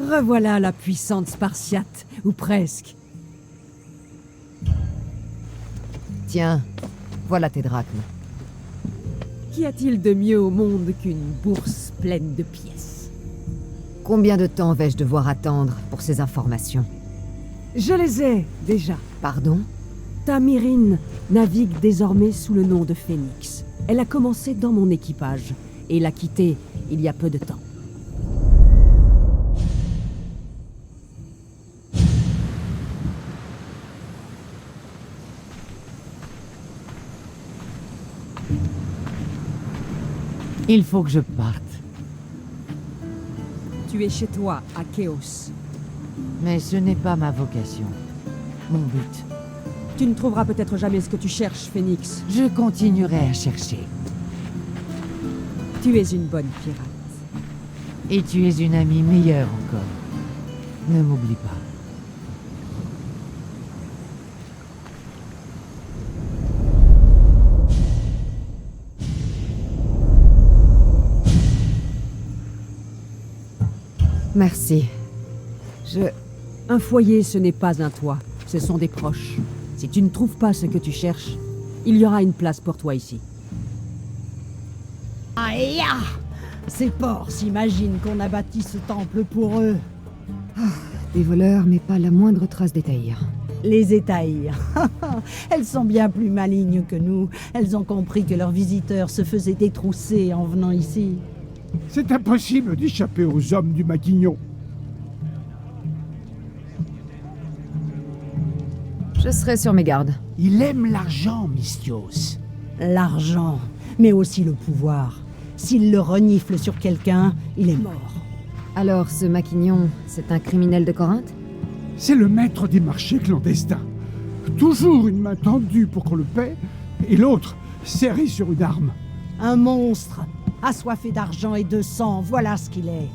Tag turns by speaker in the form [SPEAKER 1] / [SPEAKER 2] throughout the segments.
[SPEAKER 1] Revoilà la puissante Spartiate, ou presque.
[SPEAKER 2] Tiens, voilà tes drachmes.
[SPEAKER 1] Qu'y a-t-il de mieux au monde qu'une bourse pleine de pièces?
[SPEAKER 2] Combien de temps vais-je devoir attendre pour ces informations?
[SPEAKER 1] Je les ai, déjà.
[SPEAKER 2] Pardon?
[SPEAKER 1] Ta Myrrine navigue désormais sous le nom de Phénix. Elle a commencé dans mon équipage, et l'a quitté il y a peu de temps.
[SPEAKER 3] Il faut que je parte.
[SPEAKER 1] Tu es chez toi, à Chaos.
[SPEAKER 3] Mais ce n'est pas ma vocation. Mon but.
[SPEAKER 1] Tu ne trouveras peut-être jamais ce que tu cherches, Phénix.
[SPEAKER 3] Je continuerai à chercher.
[SPEAKER 1] Tu es une bonne pirate.
[SPEAKER 3] Et tu es une amie meilleure encore. Ne m'oublie pas.
[SPEAKER 2] Merci.
[SPEAKER 1] Un foyer, ce n'est pas un toit. Ce sont des proches. Si tu ne trouves pas ce que tu cherches, il y aura une place pour toi ici.
[SPEAKER 4] Aïe! Ces porcs s'imaginent qu'on a bâti ce temple pour eux.
[SPEAKER 2] Des voleurs, mais pas la moindre trace d'Étaïr.
[SPEAKER 4] Les Étaïrs. Elles sont bien plus malignes que nous. Elles ont compris que leurs visiteurs se faisaient détrousser en venant ici.
[SPEAKER 5] C'est impossible d'échapper aux hommes du Maquignon.
[SPEAKER 2] Je serai sur mes gardes.
[SPEAKER 5] Il aime l'argent, Mystios.
[SPEAKER 4] L'argent, mais aussi le pouvoir. S'il le renifle sur quelqu'un, il est mort.
[SPEAKER 2] Alors, ce Maquignon, c'est un criminel de Corinthe?
[SPEAKER 5] C'est le maître des marchés clandestins. Toujours une main tendue pour qu'on le paie, et l'autre serré sur une arme.
[SPEAKER 4] Un monstre, assoiffé d'argent et de sang, voilà ce qu'il est.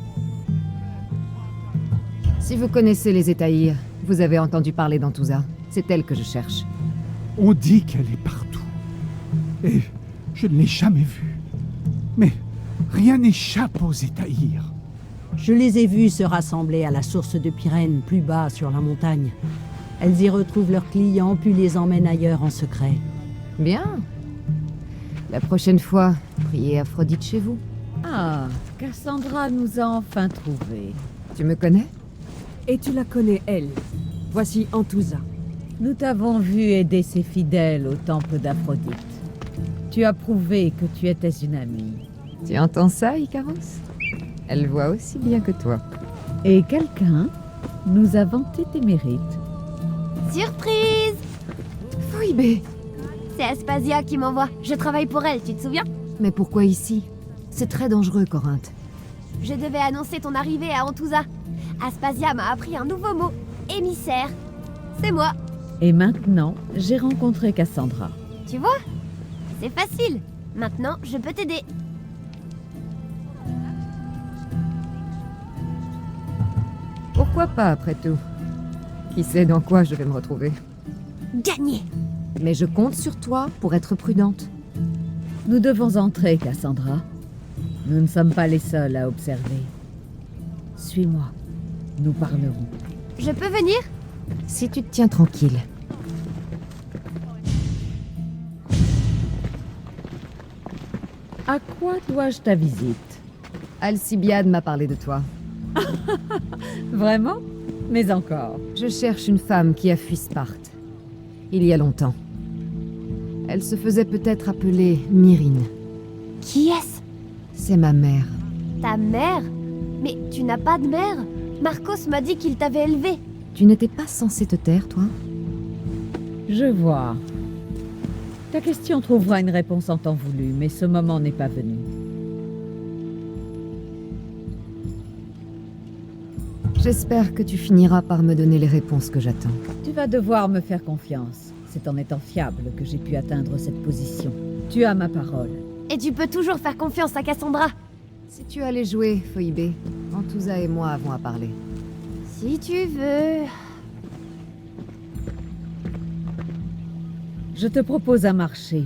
[SPEAKER 2] Si vous connaissez les Étaïrs, vous avez entendu parler d'Antouza. C'est elle que je cherche.
[SPEAKER 5] On dit qu'elle est partout. Et je ne l'ai jamais vue. Mais rien n'échappe aux Étaïrs.
[SPEAKER 4] Je les ai vus se rassembler à la source de Pyrène, plus bas sur la montagne. Elles y retrouvent leurs clients, puis les emmènent ailleurs en secret.
[SPEAKER 2] Bien. La prochaine fois, priez Aphrodite chez vous.
[SPEAKER 3] Ah, Cassandra nous a enfin trouvés.
[SPEAKER 2] Tu me connais?
[SPEAKER 1] Et tu la connais, elle. Voici Antouza.
[SPEAKER 3] Nous t'avons vu aider ses fidèles au temple d'Aphrodite. Tu as prouvé que tu étais une amie.
[SPEAKER 2] Tu entends ça, Icaros? Elle voit aussi bien que toi.
[SPEAKER 3] Et quelqu'un nous a vanté tes mérites.
[SPEAKER 6] Surprise!
[SPEAKER 2] Phoebe!
[SPEAKER 6] C'est Aspasia qui m'envoie. Je travaille pour elle, tu te souviens?
[SPEAKER 2] Mais pourquoi ici? C'est très dangereux, Corinthe.
[SPEAKER 6] Je devais annoncer ton arrivée à Antouza. Aspasia m'a appris un nouveau mot. Émissaire. C'est moi.
[SPEAKER 3] Et maintenant, j'ai rencontré Cassandra.
[SPEAKER 6] Tu vois? C'est facile. Maintenant, je peux t'aider.
[SPEAKER 2] Pourquoi pas, après tout? Qui sait dans quoi je vais me retrouver?
[SPEAKER 6] Gagné!
[SPEAKER 2] Mais je compte sur toi pour être prudente.
[SPEAKER 3] Nous devons entrer, Cassandra. Nous ne sommes pas les seuls à observer. Suis-moi. Nous parlerons.
[SPEAKER 6] Je peux venir?
[SPEAKER 2] Si tu te tiens tranquille.
[SPEAKER 3] À quoi dois-je ta visite?
[SPEAKER 2] Alcibiade m'a parlé de toi.
[SPEAKER 3] Vraiment? Mais encore.
[SPEAKER 2] Je cherche une femme qui a fui Sparte. Il y a longtemps. Elle se faisait peut-être appeler Myrrine.
[SPEAKER 6] Qui est-ce?
[SPEAKER 2] C'est ma mère.
[SPEAKER 6] Ta mère? Mais tu n'as pas de mère? Marcos m'a dit qu'il t'avait élevée.
[SPEAKER 2] Tu n'étais pas censé te taire, toi?
[SPEAKER 3] Je vois. Ta question trouvera une réponse en temps voulu, mais ce moment n'est pas venu.
[SPEAKER 2] J'espère que tu finiras par me donner les réponses que j'attends.
[SPEAKER 3] Tu vas devoir me faire confiance. C'est en étant fiable que j'ai pu atteindre cette position. Tu as ma parole.
[SPEAKER 6] Et tu peux toujours faire confiance à Cassandra.
[SPEAKER 2] Si tu allais jouer, Phoebe, Antouza et moi avons à parler.
[SPEAKER 6] Si tu veux...
[SPEAKER 3] Je te propose un marché.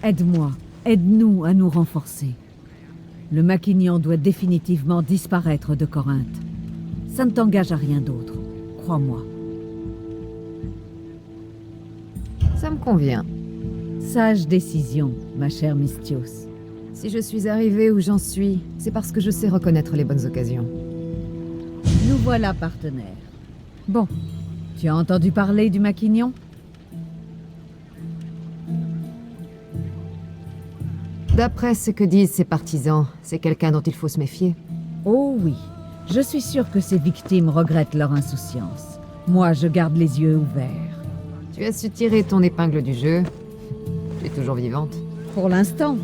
[SPEAKER 3] Aide-moi, aide-nous à nous renforcer. Le Maquignon doit définitivement disparaître de Corinthe. Ça ne t'engage à rien d'autre, crois-moi.
[SPEAKER 2] Ça me convient.
[SPEAKER 3] Sage décision, ma chère Misthios.
[SPEAKER 2] Si je suis arrivée où j'en suis, c'est parce que je sais reconnaître les bonnes occasions.
[SPEAKER 3] Nous voilà partenaires. Bon, tu as entendu parler du Maquignon?
[SPEAKER 2] D'après ce que disent ses partisans, c'est quelqu'un dont il faut se méfier.
[SPEAKER 3] Oh oui, je suis sûre que ses victimes regrettent leur insouciance. Moi, je garde les yeux ouverts.
[SPEAKER 2] Tu as su tirer ton épingle du jeu. Tu es toujours vivante.
[SPEAKER 3] Pour l'instant.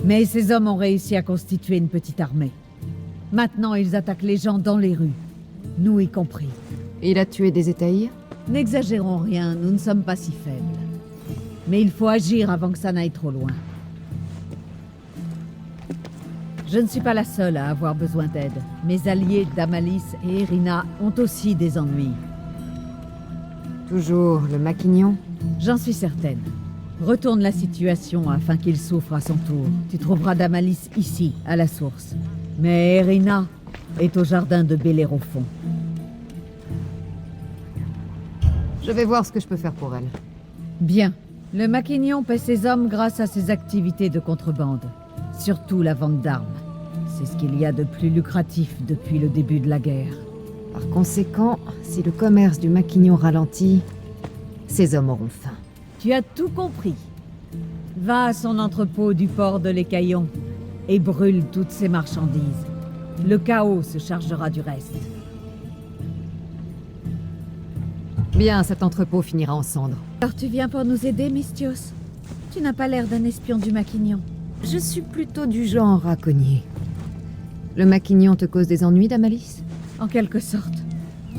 [SPEAKER 3] Mais ces hommes ont réussi à constituer une petite armée. Maintenant, ils attaquent les gens dans les rues. Nous y compris.
[SPEAKER 2] Il a tué des Étaïrs?
[SPEAKER 3] N'exagérons rien, nous ne sommes pas si faibles. Mais il faut agir avant que ça n'aille trop loin. Je ne suis pas la seule à avoir besoin d'aide. Mes alliés Damalis et Irina ont aussi des ennuis.
[SPEAKER 2] Toujours le Maquignon?
[SPEAKER 3] J'en suis certaine. Retourne la situation afin qu'il souffre à son tour. Tu trouveras Damalis ici, à la source. Mais Irina est au jardin de Bellérophon.
[SPEAKER 2] Je vais voir ce que je peux faire pour elle.
[SPEAKER 3] Bien. Le Maquignon paie ses hommes grâce à ses activités de contrebande. Surtout la vente d'armes. C'est ce qu'il y a de plus lucratif depuis le début de la guerre.
[SPEAKER 2] Par conséquent, si le commerce du Maquignon ralentit, ces hommes auront faim.
[SPEAKER 3] Tu as tout compris. Va à son entrepôt du port de l'Écaillon et brûle toutes ses marchandises. Le chaos se chargera du reste.
[SPEAKER 2] Bien, cet entrepôt finira en cendres.
[SPEAKER 3] Alors tu viens pour nous aider, Misthios? Tu n'as pas l'air d'un espion du Maquignon.
[SPEAKER 2] Je suis plutôt du genre à cogner. Le Maquignon te cause des ennuis, Damalis?
[SPEAKER 3] En quelque sorte.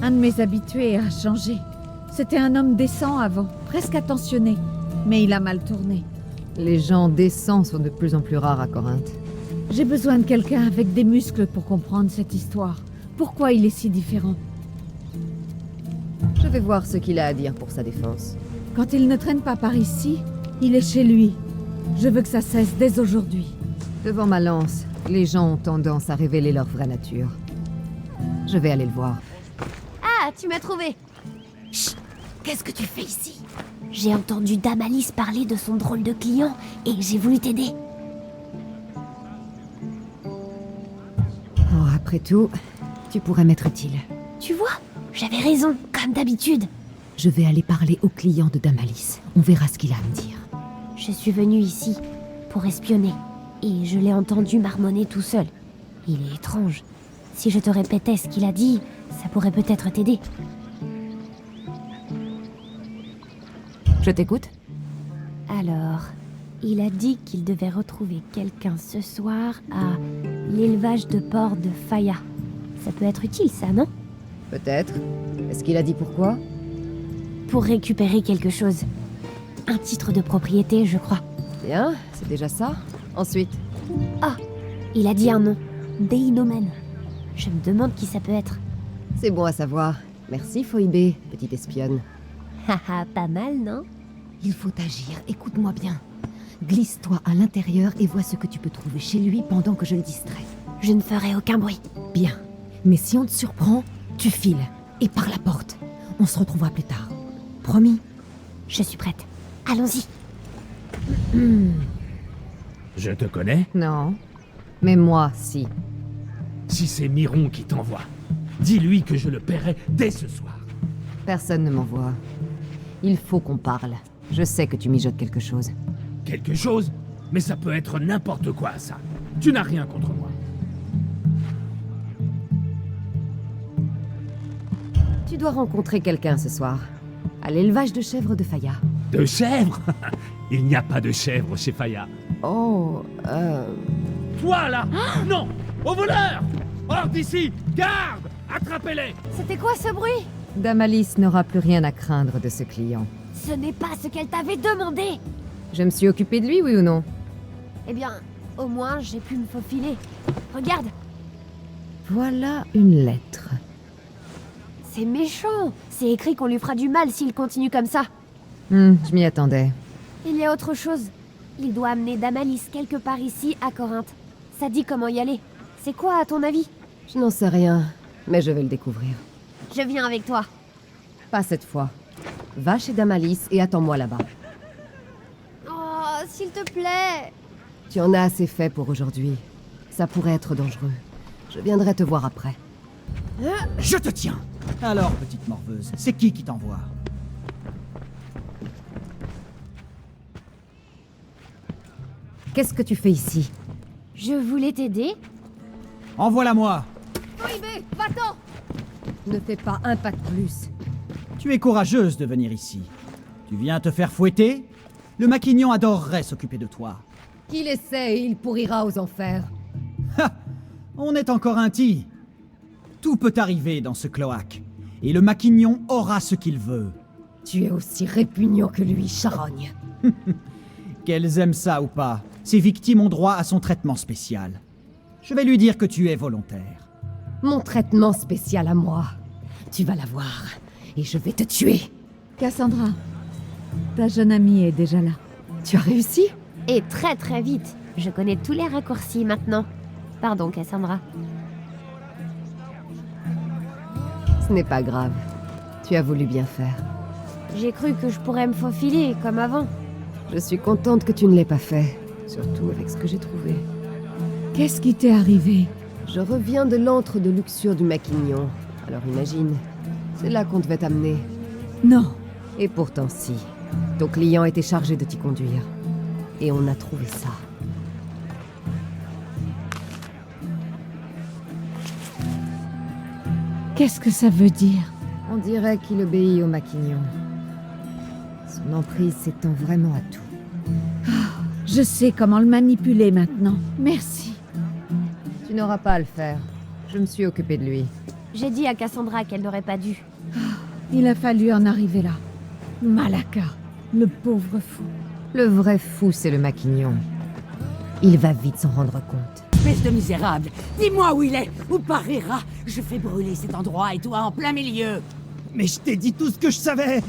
[SPEAKER 3] Un de mes habitués a changé. C'était un homme décent avant, presque attentionné. Mais il a mal tourné.
[SPEAKER 2] Les gens décents sont de plus en plus rares à Corinthe.
[SPEAKER 3] J'ai besoin de quelqu'un avec des muscles pour comprendre cette histoire. Pourquoi il est si différent?
[SPEAKER 2] Je vais voir ce qu'il a à dire pour sa défense.
[SPEAKER 3] Quand il ne traîne pas par ici, il est chez lui. Je veux que ça cesse dès aujourd'hui.
[SPEAKER 2] Devant ma lance, les gens ont tendance à révéler leur vraie nature. Je vais aller le voir.
[SPEAKER 6] Ah, tu m'as trouvé. Chut, qu'est-ce que tu fais ici? J'ai entendu Damalis parler de son drôle de client et j'ai voulu t'aider.
[SPEAKER 2] Oh, après tout, tu pourrais m'être utile.
[SPEAKER 6] Tu vois, j'avais raison, comme d'habitude.
[SPEAKER 2] Je vais aller parler au client de Damalis. On verra ce qu'il a à me dire.
[SPEAKER 6] Je suis venu ici pour espionner et je l'ai entendu marmonner tout seul. Il est étrange. Si je te répétais ce qu'il a dit, ça pourrait peut-être t'aider.
[SPEAKER 2] Je t'écoute.
[SPEAKER 6] Alors, il a dit qu'il devait retrouver quelqu'un ce soir à l'élevage de porc de Faya. Ça peut être utile, ça, non?
[SPEAKER 2] Peut-être. Est-ce qu'il a dit pourquoi?
[SPEAKER 6] Pour récupérer quelque chose. Un titre de propriété, je crois.
[SPEAKER 2] Bien, c'est déjà ça. Ensuite,
[SPEAKER 6] Ah, il a dit un nom. Déinomen. Je me demande qui ça peut être.
[SPEAKER 2] c'est bon à savoir. Merci, Phoebe, petite espionne.
[SPEAKER 6] Haha, pas mal, non?
[SPEAKER 2] Il faut agir, écoute-moi bien. Glisse-toi à l'intérieur et vois ce que tu peux trouver chez lui pendant que je le distrais.
[SPEAKER 6] Je ne ferai aucun bruit.
[SPEAKER 2] Bien. Mais si on te surprend, tu files. Et par la porte. On se retrouvera plus tard. Promis?
[SPEAKER 6] Je suis prête. Allons-y.
[SPEAKER 7] Je te connais?
[SPEAKER 2] Non. Mais moi, si.
[SPEAKER 7] Si c'est Miron qui t'envoie, dis-lui que je le paierai dès ce soir.
[SPEAKER 2] Personne ne m'envoie. Il faut qu'on parle. Je sais que tu mijotes quelque chose.
[SPEAKER 7] Quelque chose? Mais ça peut être n'importe quoi, ça. Tu n'as rien contre moi.
[SPEAKER 2] Tu dois rencontrer quelqu'un ce soir. À l'élevage de chèvres de Faya.
[SPEAKER 7] De chèvres? Il n'y a pas de chèvres chez Faya.
[SPEAKER 2] Oh,
[SPEAKER 7] Toi, là! Non! Au voleur! Hors d'ici! Garde! Attrapez-les!
[SPEAKER 6] C'était quoi ce bruit?
[SPEAKER 2] Damalis n'aura plus rien à craindre de ce client.
[SPEAKER 6] Ce n'est pas ce qu'elle t'avait demandé.
[SPEAKER 2] Je me suis occupée de lui, oui ou non?
[SPEAKER 6] Eh bien, au moins, j'ai pu me faufiler. Regarde,
[SPEAKER 2] Voilà une lettre.
[SPEAKER 6] c'est méchant. C'est écrit qu'on lui fera du mal s'il continue comme ça.
[SPEAKER 2] Je m'y attendais.
[SPEAKER 6] Il y a autre chose. Il doit amener Damalis quelque part ici, à Corinthe. Ça dit comment y aller. C'est quoi, à ton avis?
[SPEAKER 2] Je n'en sais rien. Mais je vais le découvrir.
[SPEAKER 6] Je viens avec toi.
[SPEAKER 2] Pas cette fois. Va chez Damalis et attends-moi là-bas.
[SPEAKER 6] Oh, s'il te plaît.
[SPEAKER 2] Tu en as assez fait pour aujourd'hui. Ça pourrait être dangereux. Je viendrai te voir après.
[SPEAKER 8] Je te tiens. Alors, petite morveuse, c'est qui t'envoie?
[SPEAKER 2] Qu'est-ce que tu fais ici?
[SPEAKER 6] Je voulais t'aider.
[SPEAKER 8] Envoie-la-moi.
[SPEAKER 6] Toibé, va-t'en.
[SPEAKER 2] Ne fais pas un pas de plus.
[SPEAKER 8] Tu es courageuse de venir ici. Tu viens te faire fouetter? Le maquignon adorerait s'occuper de toi.
[SPEAKER 2] Qu'il essaie et il pourrira aux enfers.
[SPEAKER 8] Ha! On est encore intis. Tout peut arriver dans ce cloaque. Et le maquignon aura ce qu'il veut.
[SPEAKER 2] Tu es aussi répugnant que lui, charogne.
[SPEAKER 8] Qu'elles aiment ça ou pas, ces victimes ont droit à son traitement spécial. Je vais lui dire que tu es volontaire.
[SPEAKER 2] Mon traitement spécial à moi. Tu vas l'avoir. Et je vais te tuer.
[SPEAKER 3] Cassandra, ta jeune amie est déjà là.
[SPEAKER 2] Tu as réussi?
[SPEAKER 6] Et très très vite. Je connais tous les raccourcis maintenant. Pardon, Cassandra.
[SPEAKER 2] Ce n'est pas grave. Tu as voulu bien faire.
[SPEAKER 6] J'ai cru que je pourrais me faufiler comme avant.
[SPEAKER 2] Je suis contente que tu ne l'aies pas fait. Surtout avec ce que j'ai trouvé.
[SPEAKER 3] Qu'est-ce qui t'est arrivé?
[SPEAKER 2] Je reviens de l'antre de luxure du maquignon. Alors imagine, c'est là qu'on devait t'amener.
[SPEAKER 3] Non.
[SPEAKER 2] Et pourtant si. Ton client était chargé de t'y conduire. Et on a trouvé ça.
[SPEAKER 3] Qu'est-ce que ça veut dire?
[SPEAKER 2] On dirait qu'il obéit au maquignon. Son emprise s'étend vraiment à tout.
[SPEAKER 3] Je sais comment le manipuler maintenant. Merci.
[SPEAKER 2] Tu n'auras pas à le faire. Je me suis occupée de lui.
[SPEAKER 6] J'ai dit à Cassandra qu'elle n'aurait pas dû.
[SPEAKER 3] Il a fallu en arriver là. Malaka, le pauvre fou.
[SPEAKER 2] Le vrai fou, c'est le maquignon. Il va vite s'en rendre compte.
[SPEAKER 9] Espèce de misérable, dis-moi où il est, ou parira. Je fais brûler cet endroit et toi en plein milieu.
[SPEAKER 8] Mais je t'ai dit tout ce que je savais.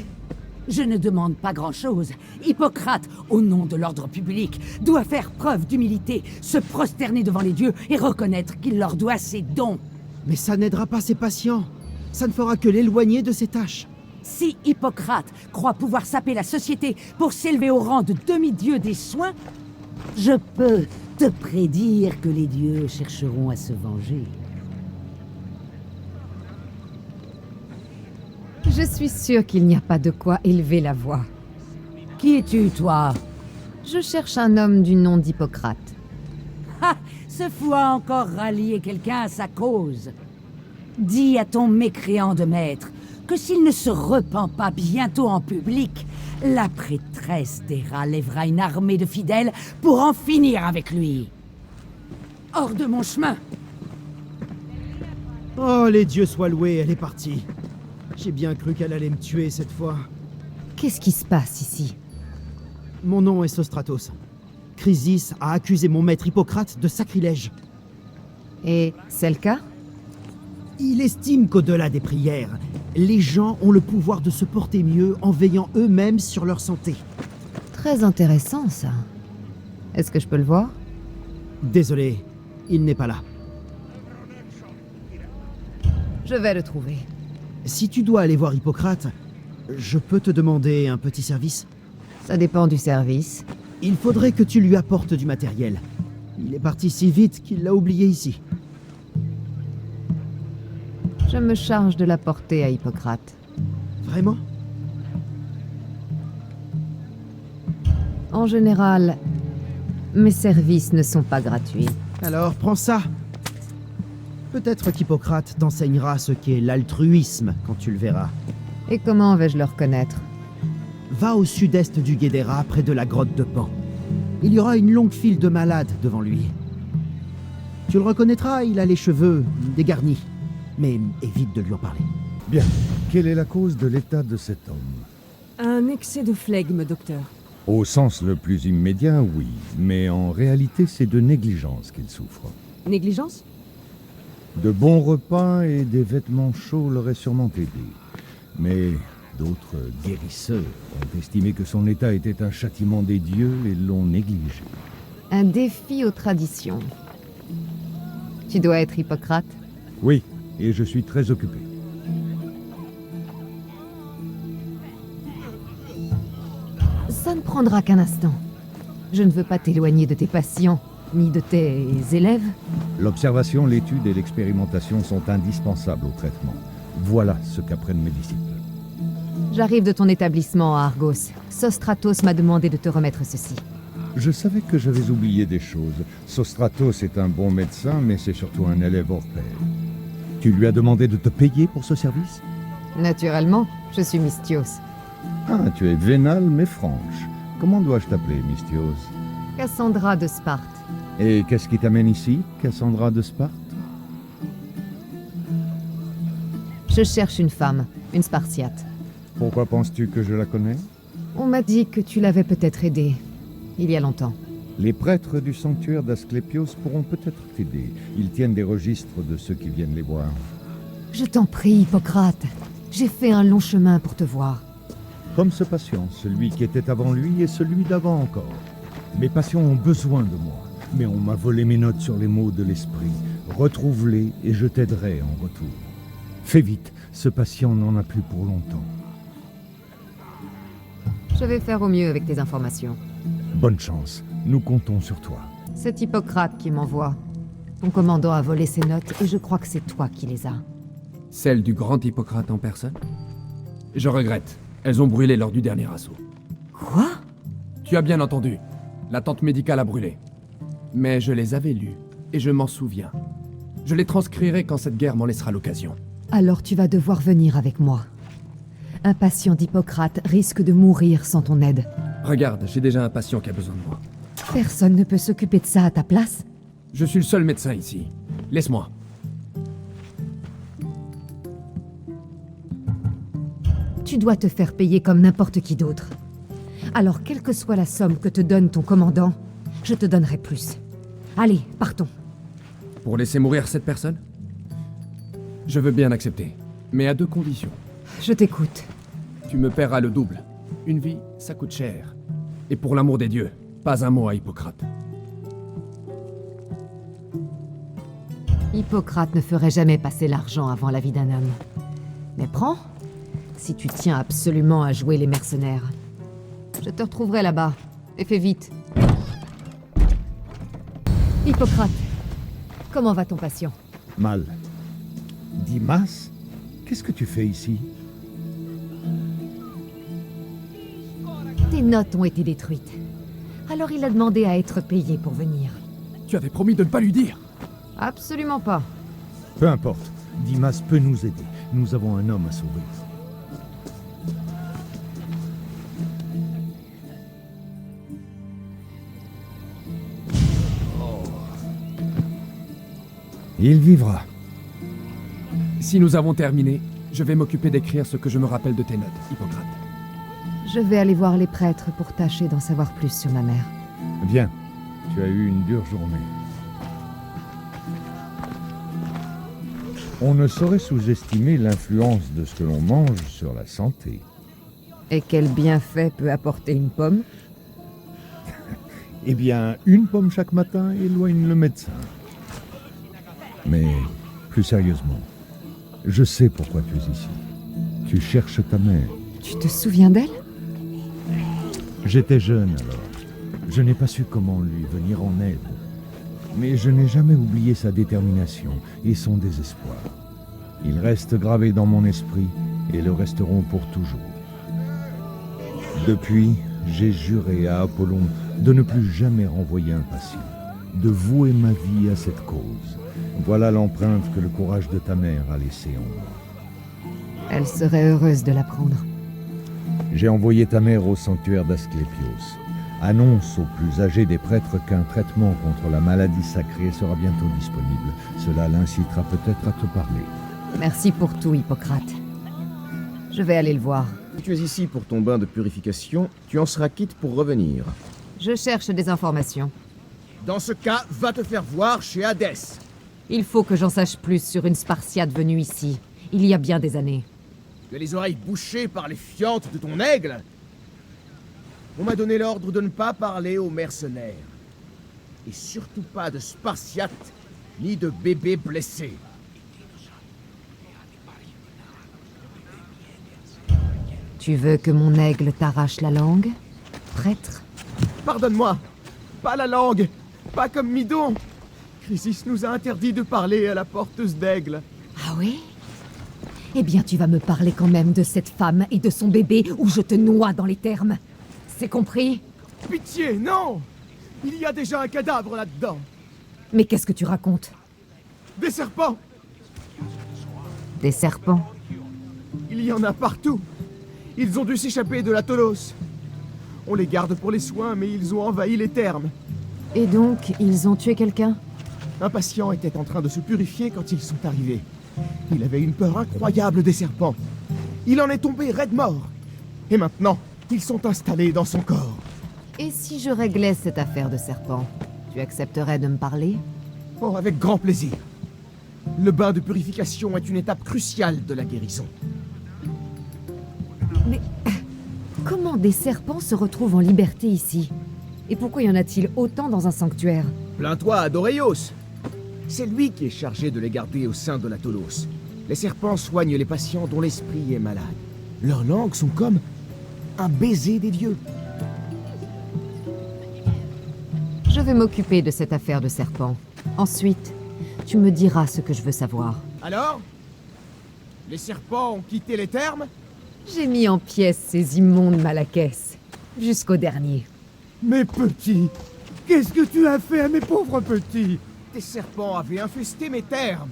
[SPEAKER 9] Je ne demande pas grand-chose. Hippocrate, au nom de l'ordre public, doit faire preuve d'humilité, se prosterner devant les dieux et reconnaître qu'il leur doit ses dons.
[SPEAKER 10] Mais ça n'aidera pas ses patients. Ça ne fera que l'éloigner de ses tâches.
[SPEAKER 9] Si Hippocrate croit pouvoir saper la société pour s'élever au rang de demi-dieu des soins, je peux te prédire que les dieux chercheront à se venger.
[SPEAKER 2] Je suis sûre qu'il n'y a pas de quoi élever la voix.
[SPEAKER 9] Qui es-tu, toi?
[SPEAKER 2] Je cherche un homme du nom d'Hippocrate.
[SPEAKER 9] Ha! Ce fou a encore rallié quelqu'un à sa cause. Dis à ton mécréant de maître que s'il ne se repent pas bientôt en public, la prêtresse d'Héra lèvera une armée de fidèles pour en finir avec lui. Hors de mon chemin!
[SPEAKER 10] Oh, les dieux soient loués, elle est partie. J'ai bien cru qu'elle allait me tuer cette fois.
[SPEAKER 2] Qu'est-ce qui se passe ici?
[SPEAKER 10] Mon nom est Sostratos. Chrysis a accusé mon maître Hippocrate de sacrilège.
[SPEAKER 2] Et c'est le cas?
[SPEAKER 10] Il estime qu'au-delà des prières, les gens ont le pouvoir de se porter mieux en veillant eux-mêmes sur leur santé.
[SPEAKER 2] Très intéressant, ça. Est-ce que je peux le voir?
[SPEAKER 10] Désolé, il n'est pas là.
[SPEAKER 2] Je vais le trouver.
[SPEAKER 10] Si tu dois aller voir Hippocrate, je peux te demander un petit service?
[SPEAKER 2] Ça dépend du service.
[SPEAKER 10] Il faudrait que tu lui apportes du matériel. Il est parti si vite qu'il l'a oublié ici.
[SPEAKER 2] Je me charge de l'apporter à Hippocrate.
[SPEAKER 10] Vraiment?
[SPEAKER 2] En général, mes services ne sont pas gratuits.
[SPEAKER 10] Alors, prends ça. Peut-être qu'Hippocrate t'enseignera ce qu'est l'altruisme quand tu le verras.
[SPEAKER 2] Et comment vais-je le reconnaître?
[SPEAKER 10] Va au sud-est du Guédéra, près de la grotte de Pan. Il y aura une longue file de malades devant lui. Tu le reconnaîtras, il a les cheveux dégarnis. Mais évite de lui en parler.
[SPEAKER 11] Bien. Quelle est la cause de l'état de cet homme?
[SPEAKER 1] Un excès de flegme, docteur.
[SPEAKER 11] Au sens le plus immédiat, oui. Mais en réalité, c'est de négligence qu'il souffre.
[SPEAKER 1] Négligence?
[SPEAKER 11] De bons repas et des vêtements chauds l'auraient sûrement aidé. Mais d'autres guérisseurs ont estimé que son état était un châtiment des dieux et l'ont négligé.
[SPEAKER 2] Un défi aux traditions. Tu dois être Hippocrate?
[SPEAKER 11] Oui, et je suis très occupé.
[SPEAKER 2] Ça ne prendra qu'un instant. Je ne veux pas t'éloigner de tes patients, ni de tes élèves.
[SPEAKER 11] L'observation, l'étude et l'expérimentation sont indispensables au traitement. Voilà ce qu'apprennent mes disciples.
[SPEAKER 2] J'arrive de ton établissement à Argos. Sostratos m'a demandé de te remettre ceci.
[SPEAKER 11] Je savais que j'avais oublié des choses. Sostratos est un bon médecin, mais c'est surtout un élève hors pair. Tu lui as demandé de te payer pour ce service?
[SPEAKER 2] Naturellement, je suis Mystios.
[SPEAKER 11] Ah, tu es vénale mais franche. Comment dois-je t'appeler, Mystios?
[SPEAKER 2] Cassandra de Sparte.
[SPEAKER 11] Et qu'est-ce qui t'amène ici, Cassandra de Sparte?
[SPEAKER 2] Je cherche une femme, une Spartiate.
[SPEAKER 11] Pourquoi penses-tu que je la connais?
[SPEAKER 2] On m'a dit que tu l'avais peut-être aidée, il y a longtemps.
[SPEAKER 11] Les prêtres du sanctuaire d'Asclépios pourront peut-être t'aider. Ils tiennent des registres de ceux qui viennent les voir.
[SPEAKER 2] Je t'en prie, Hippocrate. J'ai fait un long chemin pour te voir.
[SPEAKER 11] Comme ce patient, celui qui était avant lui et celui d'avant encore. Mes patients ont besoin de moi, mais on m'a volé mes notes sur les mots de l'esprit. Retrouve-les et je t'aiderai en retour. Fais vite, ce patient n'en a plus pour longtemps.
[SPEAKER 2] Je vais faire au mieux avec tes informations.
[SPEAKER 11] Bonne chance, nous comptons sur toi.
[SPEAKER 2] C'est Hippocrate qui m'envoie. Ton commandant a volé ses notes et je crois que c'est toi qui les as.
[SPEAKER 12] Celles du grand Hippocrate en personne? Je regrette. Elles ont brûlé lors du dernier assaut.
[SPEAKER 9] Quoi?
[SPEAKER 12] Tu as bien entendu. La tente médicale a brûlé. Mais je les avais lues, et je m'en souviens. Je les transcrirai quand cette guerre m'en laissera l'occasion.
[SPEAKER 2] Alors tu vas devoir venir avec moi. Un patient d'Hippocrate risque de mourir sans ton aide.
[SPEAKER 12] Regarde, j'ai déjà un patient qui a besoin de moi.
[SPEAKER 2] Personne ne peut s'occuper de ça à ta place.
[SPEAKER 12] Je suis le seul médecin ici. Laisse-moi.
[SPEAKER 2] Tu dois te faire payer comme n'importe qui d'autre. Alors, quelle que soit la somme que te donne ton commandant, je te donnerai plus. Allez, partons.
[SPEAKER 12] Pour laisser mourir cette personne? Je veux bien accepter, mais à deux conditions.
[SPEAKER 2] Je t'écoute.
[SPEAKER 12] Tu me paieras le double. Une vie, ça coûte cher. Et pour l'amour des dieux, pas un mot à Hippocrate.
[SPEAKER 2] Hippocrate ne ferait jamais passer l'argent avant la vie d'un homme. Mais prends, si tu tiens absolument à jouer les mercenaires. Je te retrouverai là-bas. Et fais vite. Hippocrate, comment va ton patient?
[SPEAKER 11] Mal. Dimas, qu'est-ce que tu fais ici?
[SPEAKER 2] Tes notes ont été détruites. Alors il a demandé à être payé pour venir.
[SPEAKER 12] Tu avais promis de ne pas lui dire.
[SPEAKER 2] Absolument pas.
[SPEAKER 11] Peu importe, Dimas peut nous aider. Nous avons un homme à sauver. Il vivra.
[SPEAKER 12] Si nous avons terminé, je vais m'occuper d'écrire ce que je me rappelle de tes notes, Hippocrate.
[SPEAKER 2] Je vais aller voir les prêtres pour tâcher d'en savoir plus sur ma mère.
[SPEAKER 11] Viens, tu as eu une dure journée. On ne saurait sous-estimer l'influence de ce que l'on mange sur la santé.
[SPEAKER 2] Et quel bienfait peut apporter une pomme?
[SPEAKER 11] Eh bien, une pomme chaque matin éloigne le médecin. Mais, plus sérieusement, je sais pourquoi tu es ici. Tu cherches ta mère.
[SPEAKER 2] Tu te souviens d'elle?
[SPEAKER 11] J'étais jeune alors. Je n'ai pas su comment lui venir en aide. Mais je n'ai jamais oublié sa détermination et son désespoir. Ils restent gravés dans mon esprit et le resteront pour toujours. Depuis, j'ai juré à Apollon de ne plus jamais renvoyer un patient, de vouer ma vie à cette cause. Voilà l'empreinte que le courage de ta mère a laissée en moi.
[SPEAKER 2] Elle serait heureuse de l'apprendre.
[SPEAKER 11] J'ai envoyé ta mère au sanctuaire d'Asclépios. Annonce aux plus âgés des prêtres qu'un traitement contre la maladie sacrée sera bientôt disponible. Cela l'incitera peut-être à te parler.
[SPEAKER 2] Merci pour tout, Hippocrate. Je vais aller le voir.
[SPEAKER 13] Si tu es ici pour ton bain de purification, tu en seras quitte pour revenir.
[SPEAKER 2] Je cherche des informations.
[SPEAKER 13] Dans ce cas, va te faire voir chez Hadès.
[SPEAKER 2] Il faut que j'en sache plus sur une Spartiate venue ici, il y a bien des années.
[SPEAKER 13] Tu as les oreilles bouchées par les fientes de ton aigle? On m'a donné l'ordre de ne pas parler aux mercenaires. Et surtout pas de Spartiates, ni de bébés blessés.
[SPEAKER 2] Tu veux que mon aigle t'arrache la langue, prêtre?
[SPEAKER 13] Pardonne-moi. Pas la langue. Pas comme Midon. Chrysis nous a interdit de parler à la porteuse d'aigle.
[SPEAKER 2] Ah oui? Eh bien, tu vas me parler quand même de cette femme et de son bébé, ou je te noie dans les termes. C'est compris?
[SPEAKER 13] Pitié, non! Il y a déjà un cadavre là-dedans.
[SPEAKER 2] Mais qu'est-ce que tu racontes?
[SPEAKER 13] Des serpents!
[SPEAKER 2] Des serpents?
[SPEAKER 13] Il y en a partout. Ils ont dû s'échapper de la Tolos. On les garde pour les soins, mais ils ont envahi les thermes.
[SPEAKER 2] Et donc, ils ont tué quelqu'un?
[SPEAKER 13] Un patient était en train de se purifier quand ils sont arrivés. Il avait une peur incroyable des serpents. Il en est tombé raide mort. Et maintenant, ils sont installés dans son corps.
[SPEAKER 2] Et si je réglais cette affaire de serpent, tu accepterais de me parler?
[SPEAKER 13] Oh, avec grand plaisir. Le bain de purification est une étape cruciale de la guérison.
[SPEAKER 2] Mais comment des serpents se retrouvent en liberté ici? Et pourquoi y en a-t-il autant dans un sanctuaire?
[SPEAKER 13] Plains-toi à Doreios. C'est lui qui est chargé de les garder au sein de la Tolos. Les serpents soignent les patients dont l'esprit est malade. Leurs langues sont comme un baiser des dieux.
[SPEAKER 2] Je vais m'occuper de cette affaire de serpent. Ensuite, tu me diras ce que je veux savoir.
[SPEAKER 13] Alors? Les serpents ont quitté les thermes?
[SPEAKER 2] J'ai mis en pièces ces immondes malaquès, jusqu'au dernier.
[SPEAKER 5] Mes petits, qu'est-ce que tu as fait à mes pauvres petits?
[SPEAKER 13] Des serpents avaient infesté mes thermes.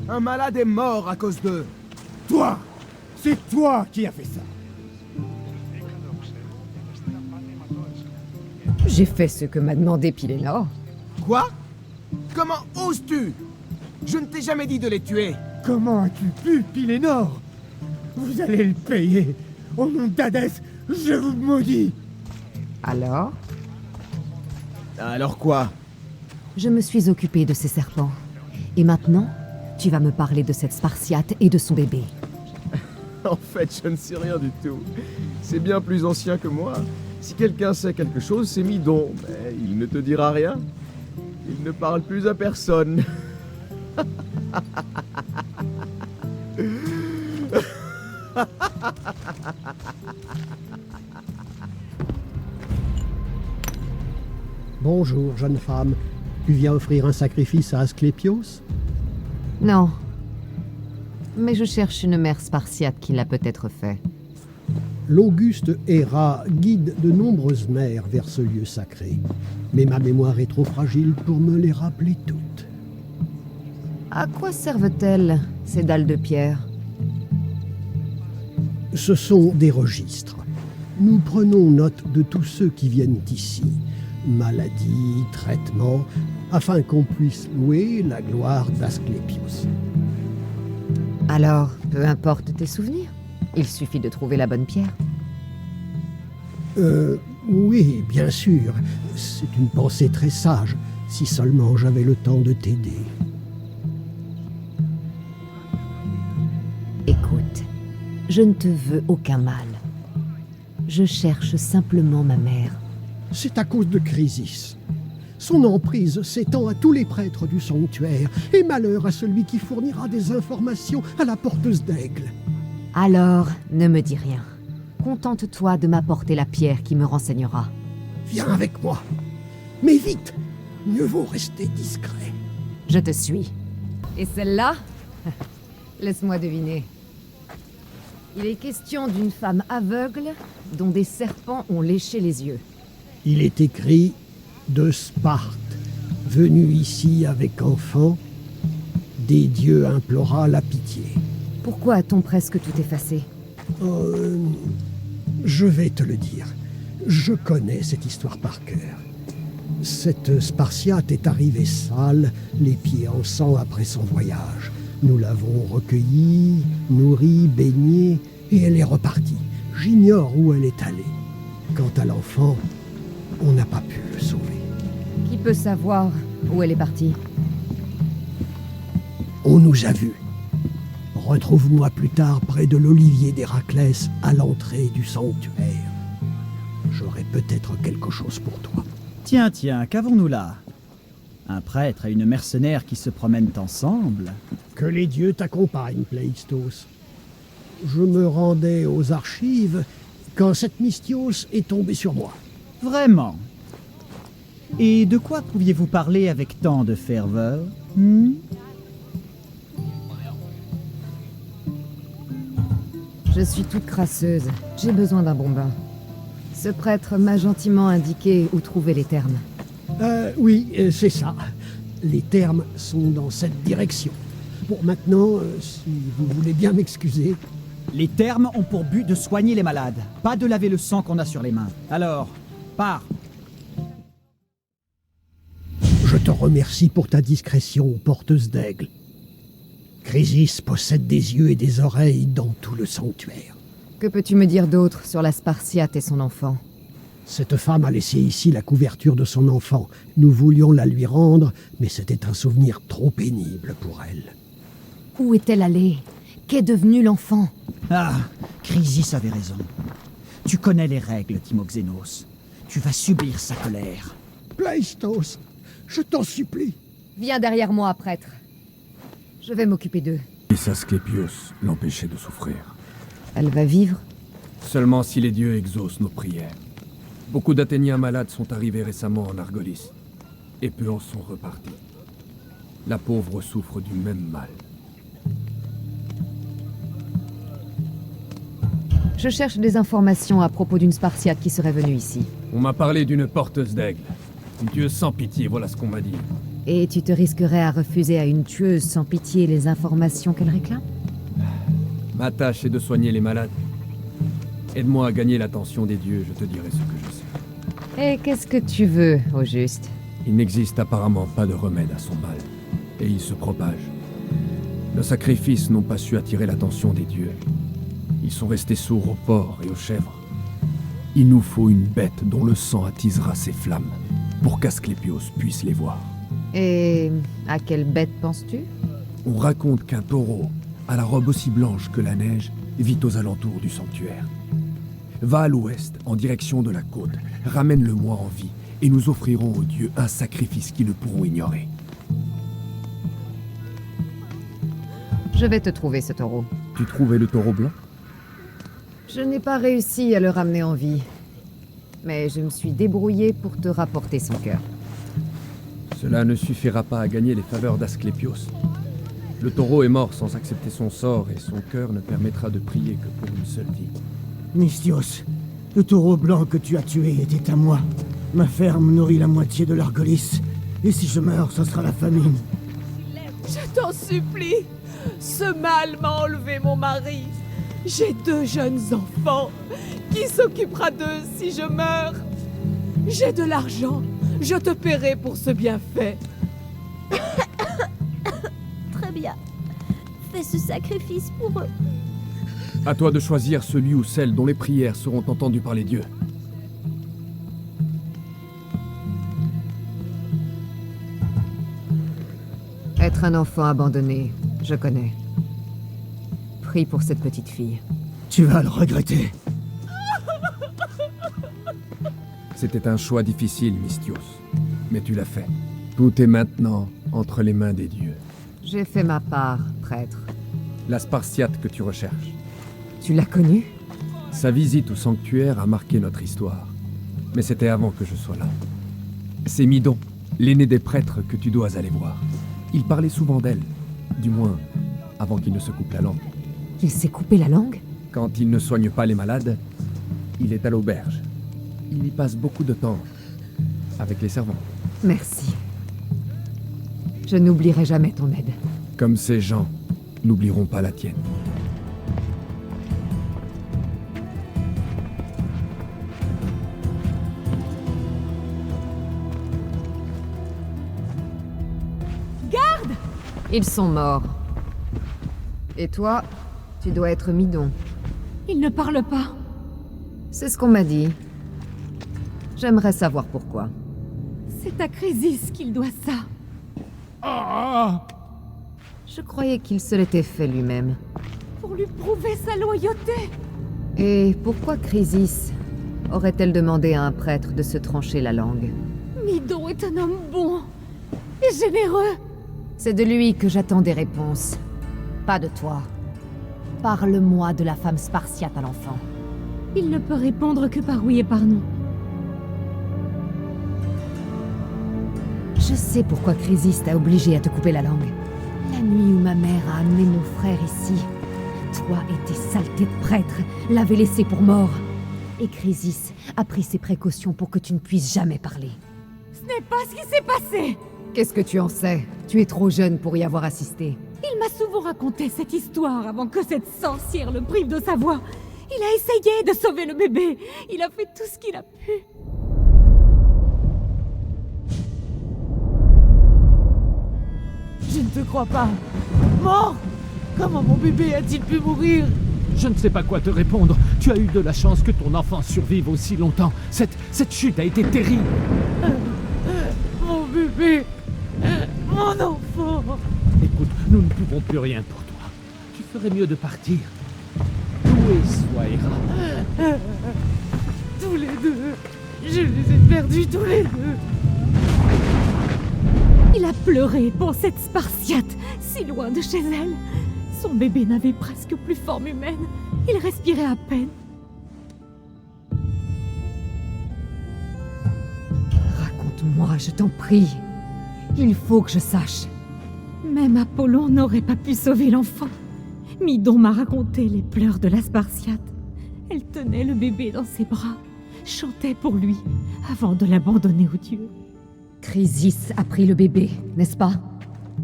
[SPEAKER 13] Un malade est mort à cause d'eux.
[SPEAKER 5] Toi! C'est toi qui as fait ça!
[SPEAKER 2] J'ai fait ce que m'a demandé Pylénor.
[SPEAKER 13] Quoi? Comment oses-tu? Je ne t'ai jamais dit de les tuer.
[SPEAKER 5] Comment as-tu pu, Pylénor? Vous allez le payer. Au nom d'Hadès, je vous maudis.
[SPEAKER 2] Alors?
[SPEAKER 13] Alors quoi?
[SPEAKER 2] Je me suis occupée de ces serpents. Et maintenant, tu vas me parler de cette Spartiate et de son bébé.
[SPEAKER 13] En fait, je ne sais rien du tout. C'est bien plus ancien que moi. Si quelqu'un sait quelque chose, c'est Midon. Mais il ne te dira rien. Il ne parle plus à personne.
[SPEAKER 14] Bonjour, jeune femme. Tu viens offrir un sacrifice à Asclépios?
[SPEAKER 2] Non. Mais je cherche une mère spartiate qui l'a peut-être fait.
[SPEAKER 14] L'Auguste Héra guide de nombreuses mères vers ce lieu sacré. Mais ma mémoire est trop fragile pour me les rappeler toutes.
[SPEAKER 2] À quoi servent-elles, ces dalles de pierre?
[SPEAKER 14] Ce sont des registres. Nous prenons note de tous ceux qui viennent ici. Maladies, traitements, afin qu'on puisse louer la gloire d'Asclépios.
[SPEAKER 2] Alors, peu importe tes souvenirs, il suffit de trouver la bonne pierre.
[SPEAKER 14] Oui, bien sûr. C'est une pensée très sage, si seulement j'avais le temps de t'aider.
[SPEAKER 2] Écoute, je ne te veux aucun mal. Je cherche simplement ma mère.
[SPEAKER 14] C'est à cause de Chrysis. Son emprise s'étend à tous les prêtres du sanctuaire, et malheur à celui qui fournira des informations à la porteuse d'aigle.
[SPEAKER 2] Alors, ne me dis rien. Contente-toi de m'apporter la pierre qui me renseignera.
[SPEAKER 14] Viens avec moi. Mais vite, mieux vaut rester discret.
[SPEAKER 2] Je te suis. Et celle-là? Laisse-moi deviner. Il est question d'une femme aveugle dont des serpents ont léché les yeux.
[SPEAKER 14] Il est écrit de Sparte, venu ici avec enfant, des dieux implora la pitié.
[SPEAKER 2] Pourquoi a-t-on presque tout effacé?
[SPEAKER 14] Je vais te le dire. Je connais cette histoire par cœur. Cette Spartiate est arrivée sale, les pieds en sang après son voyage. Nous l'avons recueillie, nourrie, baignée, et elle est repartie. J'ignore où elle est allée. Quant à l'enfant, on n'a pas pu le sauver.
[SPEAKER 2] Qui peut savoir où elle est partie?
[SPEAKER 14] On nous a vus. Retrouve-moi plus tard près de l'olivier d'Héraclès, à l'entrée du sanctuaire. J'aurai peut-être quelque chose pour toi.
[SPEAKER 8] Tiens, qu'avons-nous là? Un prêtre et une mercenaire qui se promènent ensemble?
[SPEAKER 14] Que les dieux t'accompagnent, Pléistos. Je me rendais aux archives quand cette mystios est tombée sur moi.
[SPEAKER 8] Vraiment? Et de quoi pouviez-vous parler avec tant de ferveur?
[SPEAKER 2] Je suis toute crasseuse. J'ai besoin d'un bon bain. Ce prêtre m'a gentiment indiqué où trouver les termes.
[SPEAKER 14] Oui, c'est ça. Les termes sont dans cette direction. Bon, maintenant, si vous voulez bien m'excuser...
[SPEAKER 8] Les termes ont pour but de soigner les malades, pas de laver le sang qu'on a sur les mains. Alors, pars.
[SPEAKER 14] Je te remercie pour ta discrétion, porteuse d'aigle. Chrysis possède des yeux et des oreilles dans tout le sanctuaire.
[SPEAKER 2] Que peux-tu me dire d'autre sur la Spartiate et son enfant?
[SPEAKER 14] Cette femme a laissé ici la couverture de son enfant. Nous voulions la lui rendre, mais c'était un souvenir trop pénible pour elle.
[SPEAKER 2] Où est-elle allée? Qu'est devenu l'enfant?
[SPEAKER 8] Ah, Chrysis avait raison. Tu connais les règles, Timoxénos. Tu vas subir sa colère.
[SPEAKER 14] Pleistos, je t'en supplie.
[SPEAKER 2] Viens derrière moi, prêtre. Je vais m'occuper d'eux.
[SPEAKER 12] Et Asclépios l'empêchait de souffrir.
[SPEAKER 2] Elle va vivre?
[SPEAKER 12] Seulement si les dieux exaucent nos prières. Beaucoup d'Athéniens malades sont arrivés récemment en Argolis, et peu en sont repartis. La pauvre souffre du même mal.
[SPEAKER 2] Je cherche des informations à propos d'une Spartiate qui serait venue ici.
[SPEAKER 12] On m'a parlé d'une porteuse d'aigle. Une tueuse sans pitié, voilà ce qu'on m'a dit.
[SPEAKER 2] Et tu te risquerais à refuser à une tueuse sans pitié les informations qu'elle réclame?
[SPEAKER 12] Ma tâche est de soigner les malades. Aide-moi à gagner l'attention des dieux, je te dirai ce que je sais.
[SPEAKER 2] Et qu'est-ce que tu veux, au juste?
[SPEAKER 12] Il n'existe apparemment pas de remède à son mal, et il se propage. Nos sacrifices n'ont pas su attirer l'attention des dieux. Ils sont restés sourds aux porcs et aux chèvres. Il nous faut une bête dont le sang attisera ces flammes, pour qu'Asclépios puisse les voir.
[SPEAKER 2] Et à quelle bête penses-tu?
[SPEAKER 12] On raconte qu'un taureau, à la robe aussi blanche que la neige, vit aux alentours du sanctuaire. Va à l'ouest, en direction de la côte, ramène-le-moi en vie, et nous offrirons aux dieux un sacrifice qu'ils ne pourront ignorer.
[SPEAKER 2] Je vais te trouver ce taureau.
[SPEAKER 12] Tu trouvais le taureau blanc?
[SPEAKER 2] Je n'ai pas réussi à le ramener en vie. Mais je me suis débrouillé pour te rapporter son cœur.
[SPEAKER 12] Cela ne suffira pas à gagner les faveurs d'Asclépios. Le taureau est mort sans accepter son sort, et son cœur ne permettra de prier que pour une seule vie.
[SPEAKER 15] Mystios, le taureau blanc que tu as tué était à moi. Ma ferme nourrit la moitié de l'Argolis. Et si je meurs, ce sera la famine.
[SPEAKER 16] Je t'en supplie. Ce mal m'a enlevé mon mari. J'ai 2 jeunes enfants. Qui s'occupera d'eux si je meurs? J'ai de l'argent. Je te paierai pour ce bienfait.
[SPEAKER 6] Très bien. Fais ce sacrifice pour eux.
[SPEAKER 12] À toi de choisir celui ou celle dont les prières seront entendues par les dieux.
[SPEAKER 2] Être un enfant abandonné, je connais. Prie pour cette petite fille.
[SPEAKER 15] Tu vas le regretter.
[SPEAKER 12] C'était un choix difficile, Mystios. Mais tu l'as fait. Tout est maintenant entre les mains des dieux.
[SPEAKER 2] J'ai fait ma part, prêtre.
[SPEAKER 12] La Spartiate que tu recherches.
[SPEAKER 2] Tu l'as connue?
[SPEAKER 12] Sa visite au sanctuaire a marqué notre histoire. Mais c'était avant que je sois là. C'est Midon, l'aîné des prêtres que tu dois aller voir. Il parlait souvent d'elle. Du moins, avant qu'il ne se coupe la langue.
[SPEAKER 2] Il s'est coupé la langue?
[SPEAKER 12] Quand il ne soigne pas les malades, il est à l'auberge. Il y passe beaucoup de temps avec les servants.
[SPEAKER 2] Merci. Je n'oublierai jamais ton aide.
[SPEAKER 12] Comme ces gens n'oublieront pas la tienne.
[SPEAKER 16] Garde!
[SPEAKER 2] Ils sont morts. Et toi, tu dois être Midon.
[SPEAKER 16] Il ne parle pas.
[SPEAKER 2] C'est ce qu'on m'a dit. J'aimerais savoir pourquoi.
[SPEAKER 16] C'est à Chrysis qu'il doit ça.
[SPEAKER 2] Je croyais qu'il se l'était fait lui-même.
[SPEAKER 16] Pour lui prouver sa loyauté.
[SPEAKER 2] Et pourquoi Chrysis aurait-elle demandé à un prêtre de se trancher la langue?
[SPEAKER 16] Midon est un homme bon et généreux.
[SPEAKER 2] C'est de lui que j'attends des réponses. Pas de toi. Parle-moi de la femme spartiate à l'enfant.
[SPEAKER 17] Il ne peut répondre que par oui et par non.
[SPEAKER 2] Je sais pourquoi Chrysis t'a obligé à te couper la langue. La nuit où ma mère a amené mon frère ici, toi et tes saletés de prêtre l'avez laissé pour mort. Et Chrysis a pris ses précautions pour que tu ne puisses jamais parler.
[SPEAKER 17] Ce n'est pas ce qui s'est passé!
[SPEAKER 2] Qu'est-ce que tu en sais? Tu es trop jeune pour y avoir assisté.
[SPEAKER 17] Il m'a souvent raconté cette histoire avant que cette sorcière le prive de sa voix. Il a essayé de sauver le bébé. Il a fait tout ce qu'il a pu.
[SPEAKER 9] Je ne te crois pas. Mort? Comment mon bébé a-t-il pu mourir?
[SPEAKER 7] Je ne sais pas quoi te répondre. Tu as eu de la chance que ton enfant survive aussi longtemps. Cette chute a été terrible.
[SPEAKER 9] Mon bébé. Mon enfant.
[SPEAKER 7] Écoute, nous ne pouvons plus rien pour toi. Tu ferais mieux de partir. Loué soit Hera.
[SPEAKER 9] Tous les deux. Je les ai perdus tous les deux.
[SPEAKER 17] Il a pleuré pour cette Spartiate, si loin de chez elle. Son bébé n'avait presque plus forme humaine. Il respirait à peine.
[SPEAKER 2] Raconte-moi, je t'en prie. Il faut que je sache.
[SPEAKER 17] Même Apollon n'aurait pas pu sauver l'enfant. Midon m'a raconté les pleurs de la Spartiate. Elle tenait le bébé dans ses bras, chantait pour lui, avant de l'abandonner aux dieux.
[SPEAKER 2] Chrysis a pris le bébé, n'est-ce pas?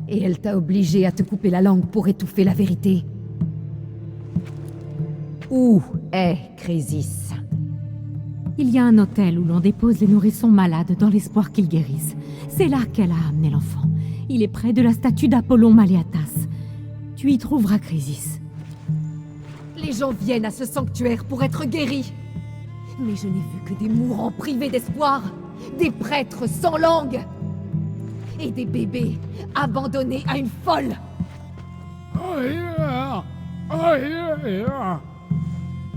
[SPEAKER 2] Et elle t'a obligé à te couper la langue pour étouffer la vérité. Où est Chrysis?
[SPEAKER 17] Il y a un hôtel où l'on dépose les nourrissons malades dans l'espoir qu'ils guérissent. C'est là qu'elle a amené l'enfant. Il est près de la statue d'Apollon Maliatas. Tu y trouveras Chrysis.
[SPEAKER 2] Les gens viennent à ce sanctuaire pour être guéris. Mais je n'ai vu que des mourants privés d'espoir, des prêtres sans langue, et des bébés abandonnés à une folle.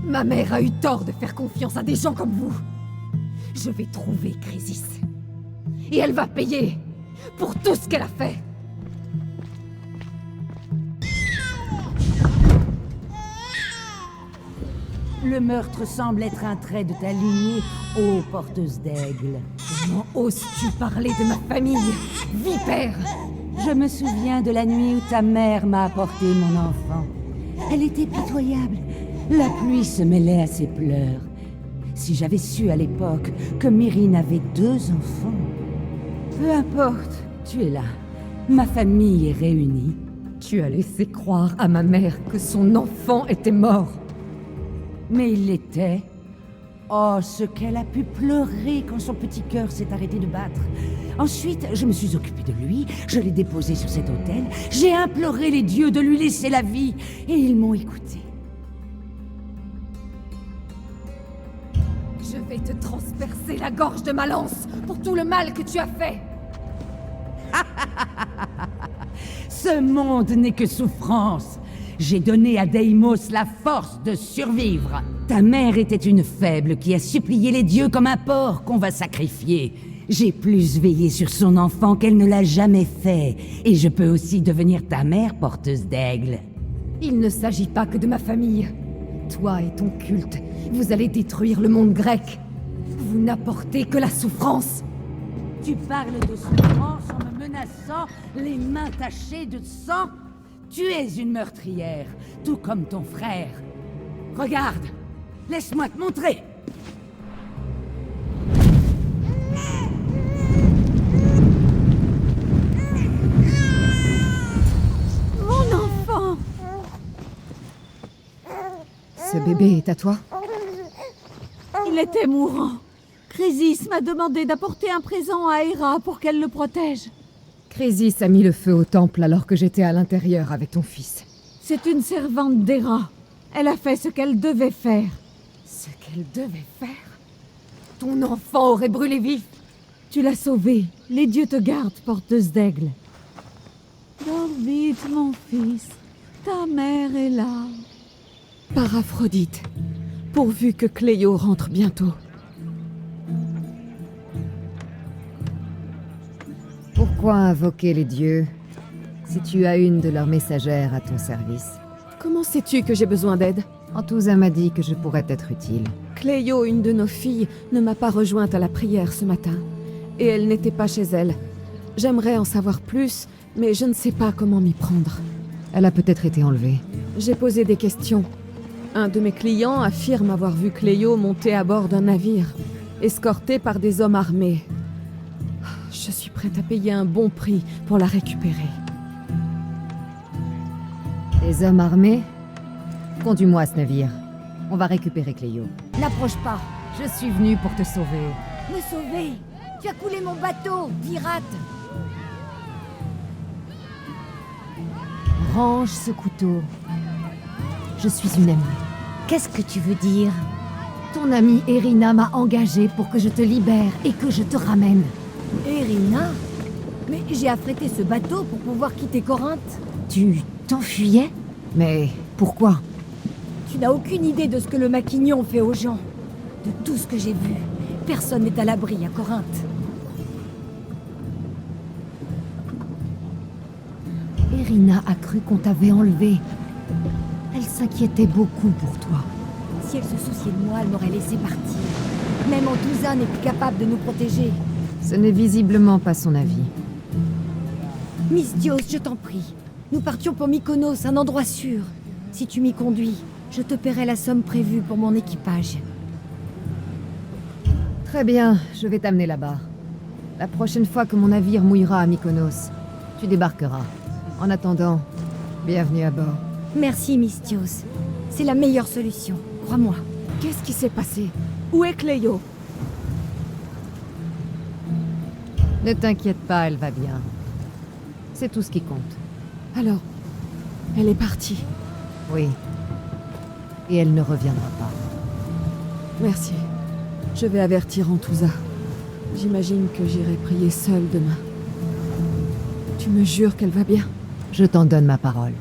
[SPEAKER 2] Ma mère a eu tort de faire confiance à des gens comme vous. Je vais trouver Chrysis. Et elle va payer pour tout ce qu'elle a fait.
[SPEAKER 9] Le meurtre semble être un trait de ta lignée, ô porteuse d'aigle.
[SPEAKER 2] Comment oses-tu parler de ma famille, vipère?
[SPEAKER 9] Je me souviens de la nuit où ta mère m'a apporté mon enfant. Elle était pitoyable. La pluie se mêlait à ses pleurs. Si j'avais su à l'époque que Myrrine avait 2 enfants... Peu importe, tu es là. Ma famille est réunie.
[SPEAKER 2] Tu as laissé croire à ma mère que son enfant était mort.
[SPEAKER 9] Mais il l'était. Oh, ce qu'elle a pu pleurer quand son petit cœur s'est arrêté de battre. Ensuite, je me suis occupée de lui, je l'ai déposé sur cet autel, j'ai imploré les dieux de lui laisser la vie, et ils m'ont écouté.
[SPEAKER 2] Je vais te transpercer la gorge de ma lance pour tout le mal que tu as fait.
[SPEAKER 9] Ce monde n'est que souffrance. J'ai donné à Deimos la force de survivre. Ta mère était une faible qui a supplié les dieux comme un porc qu'on va sacrifier. J'ai plus veillé sur son enfant qu'elle ne l'a jamais fait. Et je peux aussi devenir ta mère porteuse d'aigle.
[SPEAKER 2] Il ne s'agit pas que de ma famille. Toi et ton culte, vous allez détruire le monde grec. Vous n'apportez que la souffrance.
[SPEAKER 9] Tu parles de souffrance en me menaçant, les mains tachées de sang? Tu es une meurtrière, tout comme ton frère. Regarde, laisse-moi te montrer.
[SPEAKER 17] Mon enfant!
[SPEAKER 2] Ce bébé est à toi?
[SPEAKER 17] Il était mourant. Chrysis m'a demandé d'apporter un présent à Hera pour qu'elle le protège.
[SPEAKER 2] Chrysis a mis le feu au temple alors que j'étais à l'intérieur avec ton fils.
[SPEAKER 17] C'est une servante d'Hera. Elle a fait ce qu'elle devait faire.
[SPEAKER 2] Ce qu'elle devait faire? Ton enfant aurait brûlé vif.
[SPEAKER 17] Tu l'as sauvé. Les dieux te gardent, porteuse d'aigle. Dors vite, mon fils. Ta mère est là.
[SPEAKER 16] Par Aphrodite, pourvu que Cléo rentre bientôt.
[SPEAKER 2] Pourquoi invoquer les dieux si tu as une de leurs messagères à ton service?
[SPEAKER 16] Comment sais-tu que j'ai besoin d'aide?
[SPEAKER 2] Antouza m'a dit que je pourrais être utile.
[SPEAKER 16] Cléo, une de nos filles, ne m'a pas rejointe à la prière ce matin. Et elle n'était pas chez elle. J'aimerais en savoir plus, mais je ne sais pas comment m'y prendre.
[SPEAKER 2] Elle a peut-être été enlevée.
[SPEAKER 16] J'ai posé des questions. Un de mes clients affirme avoir vu Cléo monter à bord d'un navire, escortée par des hommes armés. Je suis prête à payer un bon prix pour la récupérer.
[SPEAKER 2] Des hommes armés? Conduis-moi à ce navire. On va récupérer Cléo.
[SPEAKER 6] N'approche pas.
[SPEAKER 2] Je suis venue pour te sauver.
[SPEAKER 6] Me sauver? Tu as coulé mon bateau, pirate!
[SPEAKER 2] Range ce couteau. Je suis une amie.
[SPEAKER 6] Qu'est-ce que tu veux dire?
[SPEAKER 2] Ton amie Erina m'a engagée pour que je te libère et que je te ramène.
[SPEAKER 6] Erina? Mais j'ai affrété ce bateau pour pouvoir quitter Corinthe.
[SPEAKER 2] Tu t'enfuyais? Mais pourquoi?
[SPEAKER 6] Tu n'as aucune idée de ce que le Maquignon fait aux gens. De tout ce que j'ai vu, personne n'est à l'abri à Corinthe.
[SPEAKER 2] Erina a cru qu'on t'avait enlevé. Elle s'inquiétait beaucoup pour toi.
[SPEAKER 6] Si elle se souciait de moi, elle m'aurait laissé partir. Même Antouza n'est plus capable de nous protéger.
[SPEAKER 2] Ce n'est visiblement pas son avis.
[SPEAKER 6] Mysthios, je t'en prie. Nous partions pour Mykonos, un endroit sûr. Si tu m'y conduis, je te paierai la somme prévue pour mon équipage.
[SPEAKER 2] Très bien, je vais t'amener là-bas. La prochaine fois que mon navire mouillera à Mykonos, tu débarqueras. En attendant, bienvenue à bord.
[SPEAKER 6] Merci, Mysthios. C'est la meilleure solution, crois-moi.
[SPEAKER 16] Qu'est-ce qui s'est passé? Où est Cléo?
[SPEAKER 2] Ne t'inquiète pas, elle va bien. C'est tout ce qui compte.
[SPEAKER 16] Alors, elle est partie.
[SPEAKER 2] Oui. Et elle ne reviendra pas.
[SPEAKER 16] Merci. Je vais avertir Antouza. J'imagine que j'irai prier seule demain. Tu me jures qu'elle va bien?
[SPEAKER 2] Je t'en donne ma parole.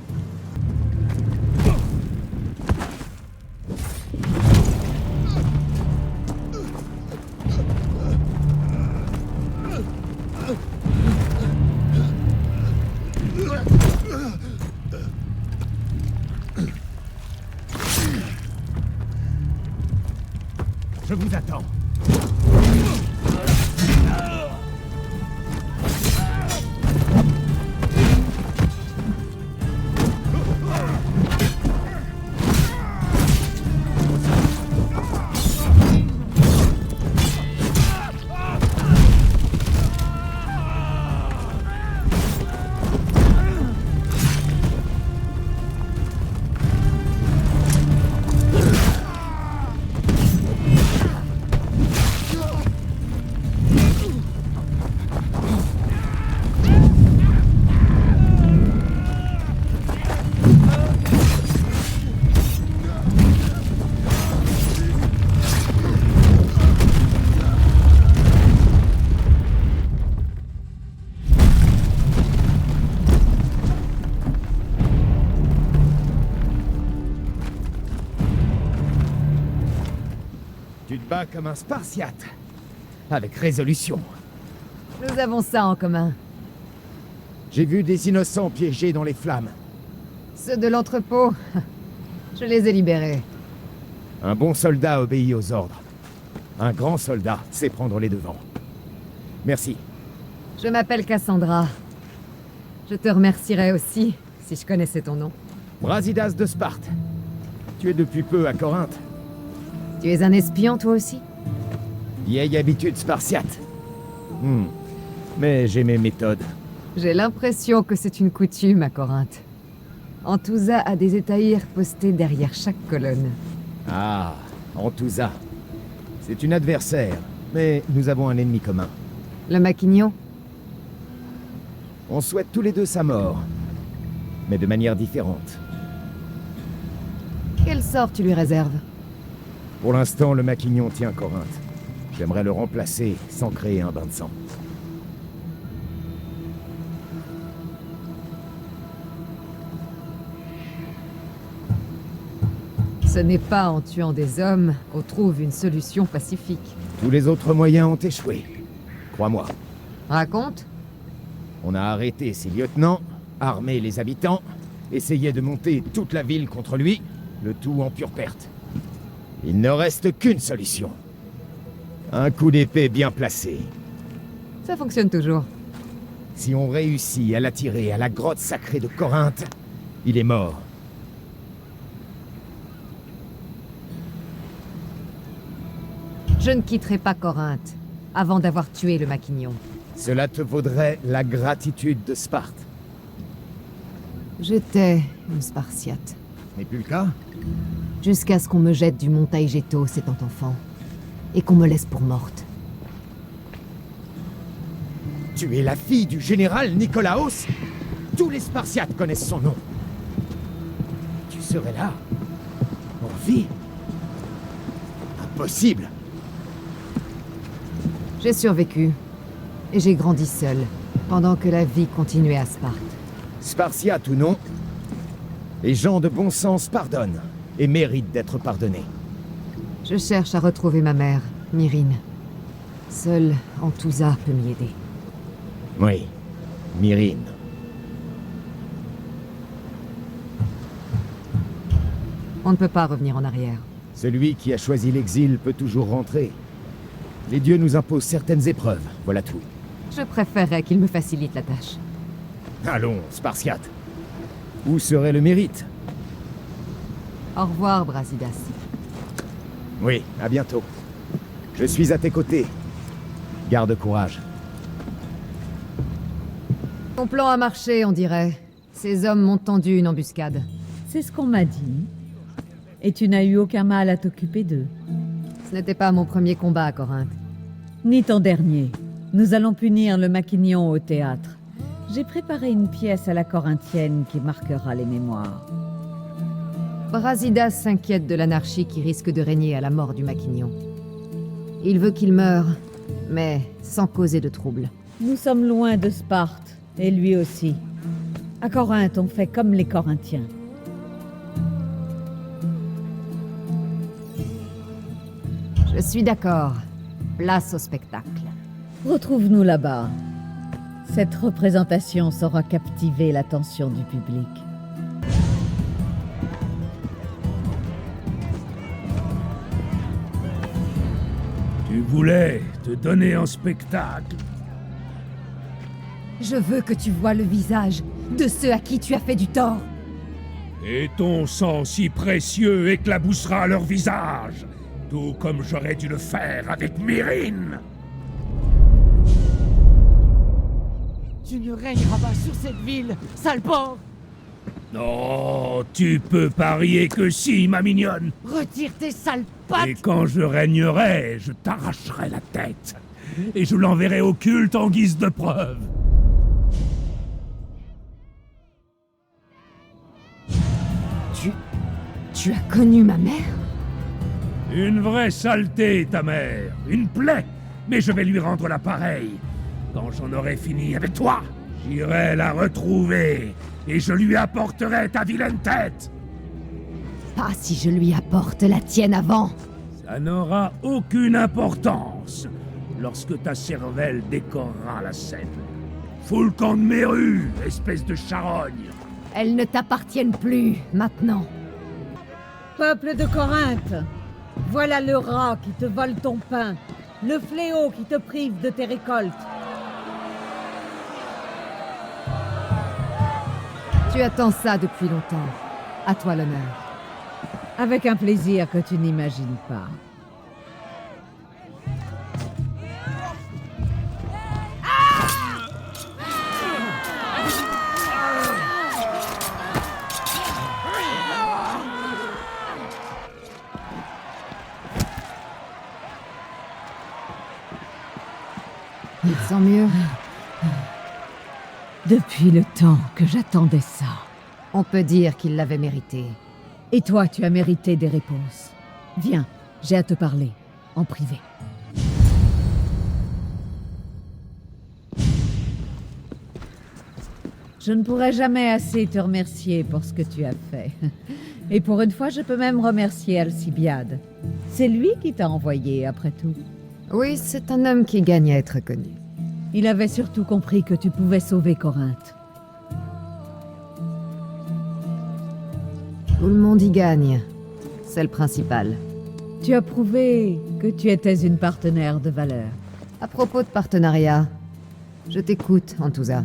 [SPEAKER 5] Je vous attends.
[SPEAKER 10] Tu te bats comme un Spartiate. Avec résolution.
[SPEAKER 2] Nous avons ça en commun.
[SPEAKER 10] J'ai vu des innocents piégés dans les flammes.
[SPEAKER 2] Ceux de l'entrepôt, je les ai libérés.
[SPEAKER 10] Un bon soldat obéit aux ordres. Un grand soldat sait prendre les devants. Merci.
[SPEAKER 2] Je m'appelle Cassandra. Je te remercierais aussi, si je connaissais ton nom.
[SPEAKER 10] Brasidas de Sparte. Tu es depuis peu à Corinthe.
[SPEAKER 2] Tu es un espion, toi aussi?
[SPEAKER 10] Vieille habitude spartiate. Mais j'ai mes méthodes.
[SPEAKER 2] J'ai l'impression que c'est une coutume à Corinthe. Antouza a des étahirs postés derrière chaque colonne.
[SPEAKER 10] Ah, Antouza. C'est une adversaire, mais nous avons un ennemi commun.
[SPEAKER 2] Le Maquignon?
[SPEAKER 10] On souhaite tous les deux sa mort, mais de manière différente.
[SPEAKER 2] Quel sort tu lui réserves?
[SPEAKER 10] Pour l'instant, le Maquignon tient Corinthe. J'aimerais le remplacer sans créer un bain de sang.
[SPEAKER 2] Ce n'est pas en tuant des hommes qu'on trouve une solution pacifique.
[SPEAKER 10] Tous les autres moyens ont échoué. Crois-moi.
[SPEAKER 2] Raconte.
[SPEAKER 10] On a arrêté ces lieutenants, armé les habitants,
[SPEAKER 13] essayaient de monter toute la ville contre lui, le tout en pure perte. Il ne reste qu'une solution. Un coup d'épée bien placé.
[SPEAKER 2] Ça fonctionne toujours.
[SPEAKER 13] Si on réussit à l'attirer à la grotte sacrée de Corinthe, il est mort.
[SPEAKER 2] Je ne quitterai pas Corinthe avant d'avoir tué le Maquignon.
[SPEAKER 13] Cela te vaudrait la gratitude de Sparte.
[SPEAKER 2] J'étais une Spartiate.
[SPEAKER 13] Ce n'est plus le cas?
[SPEAKER 2] Jusqu'à ce qu'on me jette du mont Taygetos étant enfant. Et qu'on me laisse pour morte.
[SPEAKER 13] Tu es la fille du général Nicolaos? Tous les Spartiates connaissent son nom. Tu serais là? En vie? Impossible!
[SPEAKER 2] J'ai survécu. Et j'ai grandi seul, pendant que la vie continuait à Sparte.
[SPEAKER 13] Spartiate ou non, les gens de bon sens pardonnent et méritent d'être pardonnés.
[SPEAKER 2] Je cherche à retrouver ma mère, Myrine. Seule Antousa peut m'y aider.
[SPEAKER 13] Oui, Myrine.
[SPEAKER 2] On ne peut pas revenir en arrière.
[SPEAKER 13] Celui qui a choisi l'exil peut toujours rentrer. Les dieux nous imposent certaines épreuves, voilà tout.
[SPEAKER 2] Je préférerais qu'il me facilite la tâche.
[SPEAKER 13] Allons, Spartiate. Où serait le mérite?
[SPEAKER 2] Au revoir, Brasidas.
[SPEAKER 13] Oui, à bientôt. Je suis à tes côtés. Garde courage.
[SPEAKER 2] Ton plan a marché, on dirait. Ces hommes m'ont tendu une embuscade.
[SPEAKER 3] C'est ce qu'on m'a dit. Et tu n'as eu aucun mal à t'occuper d'eux.
[SPEAKER 2] Ce n'était pas mon premier combat à Corinthe.
[SPEAKER 3] Ni ton dernier. Nous allons punir le Maquignon au théâtre. J'ai préparé une pièce à la corinthienne qui marquera les mémoires.
[SPEAKER 2] Brasidas s'inquiète de l'anarchie qui risque de régner à la mort du Maquignon. Il veut qu'il meure, mais sans causer de trouble.
[SPEAKER 3] Nous sommes loin de Sparte, et lui aussi. À Corinthe, on fait comme les Corinthiens.
[SPEAKER 2] Je suis d'accord. Place au spectacle.
[SPEAKER 3] Retrouve-nous là-bas. Cette représentation saura captiver l'attention du public.
[SPEAKER 18] Tu voulais te donner en spectacle.
[SPEAKER 2] Je veux que tu vois le visage de ceux à qui tu as fait du tort.
[SPEAKER 18] Et ton sang si précieux éclaboussera leur visage, tout comme j'aurais dû le faire avec Myrine.
[SPEAKER 9] Tu ne régneras pas sur cette ville, sale porc!
[SPEAKER 18] Non, tu peux parier que si, ma mignonne.
[SPEAKER 9] Retire tes sales pattes!
[SPEAKER 18] Et quand je régnerai, je t'arracherai la tête. Et je l'enverrai au culte en guise de preuve.
[SPEAKER 2] Tu as connu ma mère?
[SPEAKER 18] Une vraie saleté, ta mère. Une plaie. Mais je vais lui rendre la pareille. Quand j'en aurai fini avec toi, j'irai la retrouver. Et je lui apporterai ta vilaine tête.
[SPEAKER 2] Pas si je lui apporte la tienne avant.
[SPEAKER 18] Ça n'aura aucune importance lorsque ta cervelle décorera la scène. Fous le camp de mes rues, espèce de charogne.
[SPEAKER 2] Elles ne t'appartiennent plus, maintenant.
[SPEAKER 3] Peuple de Corinthe, voilà le rat qui te vole ton pain, le fléau qui te prive de tes récoltes.
[SPEAKER 2] Tu attends ça depuis longtemps. À toi l'honneur.
[SPEAKER 3] Avec un plaisir que tu n'imagines pas.
[SPEAKER 2] Il te sent mieux?
[SPEAKER 3] Depuis le temps que j'attendais ça.
[SPEAKER 2] On peut dire qu'il l'avait mérité.
[SPEAKER 3] Et toi, tu as mérité des réponses. Viens, j'ai à te parler, en privé. Je ne pourrai jamais assez te remercier pour ce que tu as fait. Et pour une fois, je peux même remercier Alcibiade. C'est lui qui t'a envoyé, après tout.
[SPEAKER 2] Oui, c'est un homme qui gagne à être connu.
[SPEAKER 3] Il avait surtout compris que tu pouvais sauver Corinthe.
[SPEAKER 2] Tout le monde y gagne. C'est le principal.
[SPEAKER 3] Tu as prouvé que tu étais une partenaire de valeur.
[SPEAKER 2] À propos de partenariat, je t'écoute, Antouza.